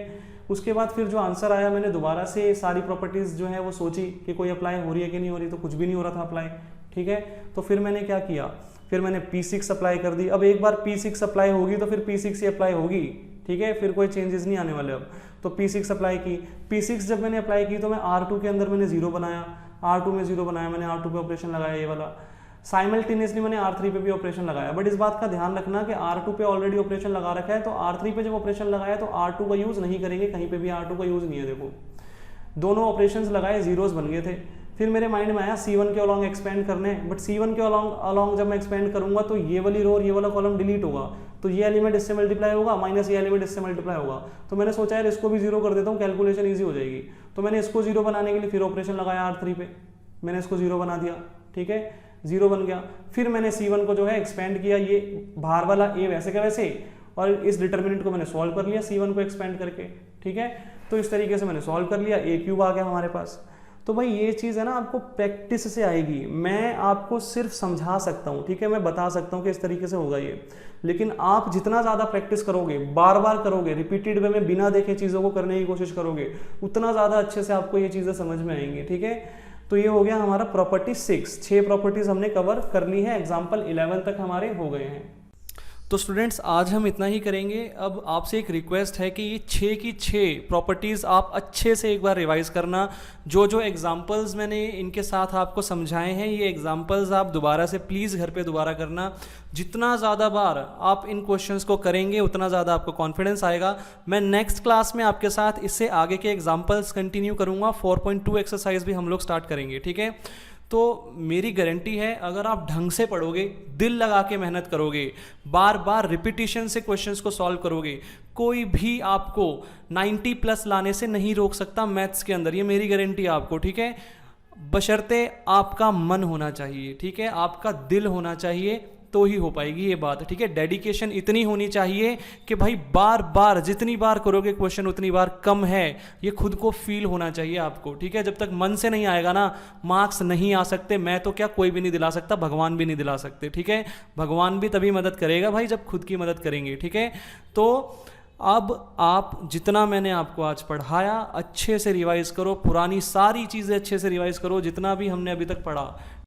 उसके बाद फिर जो आंसर आया मैंने दोबारा से सारी प्रॉपर्टीज़ जो है वो सोची कि कोई अप्लाई हो रही है कि नहीं हो रही, तो कुछ भी नहीं हो रहा था अप्लाई। ठीक है, तो फिर मैंने क्या किया, फिर मैंने P6 अप्लाई कर दी। अब एक बार P6 अप्लाई होगी तो फिर P6 ही अप्लाई होगी। ठीक है, फिर कोई चेंजेस नहीं आने वाले। अब तो P6 अप्लाई की, P6 जब मैंने अप्लाई की तो मैं R2 के अंदर मैंने 0 बनाया, R2 में 0 बनाया, मैंने R2 पे ऑपरेशन लगाया ये वाला। साइमल्टेनियसली मैंने R3 पे भी ऑपरेशन लगाया, बट इस बात का ध्यान रखना कि R2 पे ऑलरेडी ऑपरेशन लगा रखा है, तो R3 पे जब ऑपरेशन लगाया तो R2 का यूज़ नहीं करेंगे, कहीं पे भी R2 का यूज़ नहीं है। देखो दोनों ऑपरेशंस लगाए, जीरोस बन गए थे। फिर मेरे माइंड में आया C1 के अलॉन्ग एक्सपेंड करने, बट C1 के अलॉन्ग जब मैं एक्सपेंड करूंगा तो ये वाली रो और ये वाला कॉलम डिलीट होगा, तो ये एलिमेंट इससे मल्टीप्लाई होगा माइनस ये एलिमेंट इससे मल्टीप्लाई होगा। तो मैंने सोचा यार इसको भी 0 कर देता हूँ, कैलकुलेशन ईजी हो जाएगी। तो मैंने इसको 0 बनाने के लिए फिर ऑपरेशन लगाया R3 पे, मैंने इसको 0 बना दिया। ठीक है, 0 बन गया। फिर मैंने C1 को जो है एक्सपेंड किया, ये बाहर वाला a वैसे का वैसे, और इस डिटर्मिनेंट को मैंने सॉल्व कर लिया C1 को एक्सपेंड करके। ठीक है, तो इस तरीके से मैंने सॉल्व कर लिया, a क्यूब आ गया हमारे पास। तो भाई ये चीज़ है ना आपको प्रैक्टिस से आएगी। मैं आपको सिर्फ समझा सकता हूँ, ठीक है, मैं बता सकता हूँ कि इस तरीके से होगा ये, लेकिन आप जितना ज़्यादा प्रैक्टिस करोगे, बार बार करोगे, रिपीटेड वे में बिना देखे चीज़ों को करने की कोशिश करोगे, उतना ज़्यादा अच्छे से आपको ये चीज़ें समझ में आएंगी, ठीक है। तो ये हो गया हमारा प्रॉपर्टी 6 प्रॉपर्टीज हमने कवर कर ली है, एग्जाम्पल 11 तक हमारे हो गए हैं। तो स्टूडेंट्स आज हम इतना ही करेंगे। अब आपसे एक रिक्वेस्ट है कि ये 6 की 6 प्रॉपर्टीज़ आप अच्छे से एक बार रिवाइज करना। जो जो एग्जांपल्स मैंने इनके साथ आपको समझाए हैं, ये एग्जांपल्स आप दोबारा से प्लीज़ घर पे दोबारा करना। जितना ज़्यादा बार आप इन क्वेश्चंस को करेंगे उतना ज़्यादा आपको कॉन्फिडेंस आएगा। मैं नेक्स्ट क्लास में आपके साथ इससे आगे के एग्जाम्पल्स कंटिन्यू करूँगा। 4.2 एक्सरसाइज भी हम लोग स्टार्ट करेंगे, ठीक है। तो मेरी गारंटी है अगर आप ढंग से पढ़ोगे, दिल लगा के मेहनत करोगे, बार बार रिपीटिशन से क्वेश्चंस को सॉल्व करोगे, कोई भी आपको 90 प्लस लाने से नहीं रोक सकता मैथ्स के अंदर, ये मेरी गारंटी है आपको, ठीक है। बशर्ते आपका मन होना चाहिए, ठीक है, आपका दिल होना चाहिए, तो ही हो पाएगी ये बात, ठीक है। डेडिकेशन इतनी होनी चाहिए कि भाई बार बार जितनी बार करोगे क्वेश्चन उतनी बार कम है, ये खुद को फील होना चाहिए आपको, ठीक है। जब तक मन से नहीं आएगा ना, मार्क्स नहीं आ सकते। मैं तो क्या, कोई भी नहीं दिला सकता, भगवान भी नहीं दिला सकते, ठीक है। भगवान भी तभी मदद करेगा भाई जब खुद की मदद करेंगे, ठीक है। तो अब आप जितना मैंने आपको आज पढ़ाया अच्छे से रिवाइज करो, पुरानी सारी चीज़ें अच्छे से रिवाइज करो, जितना भी हमने अभी तक पढ़ा।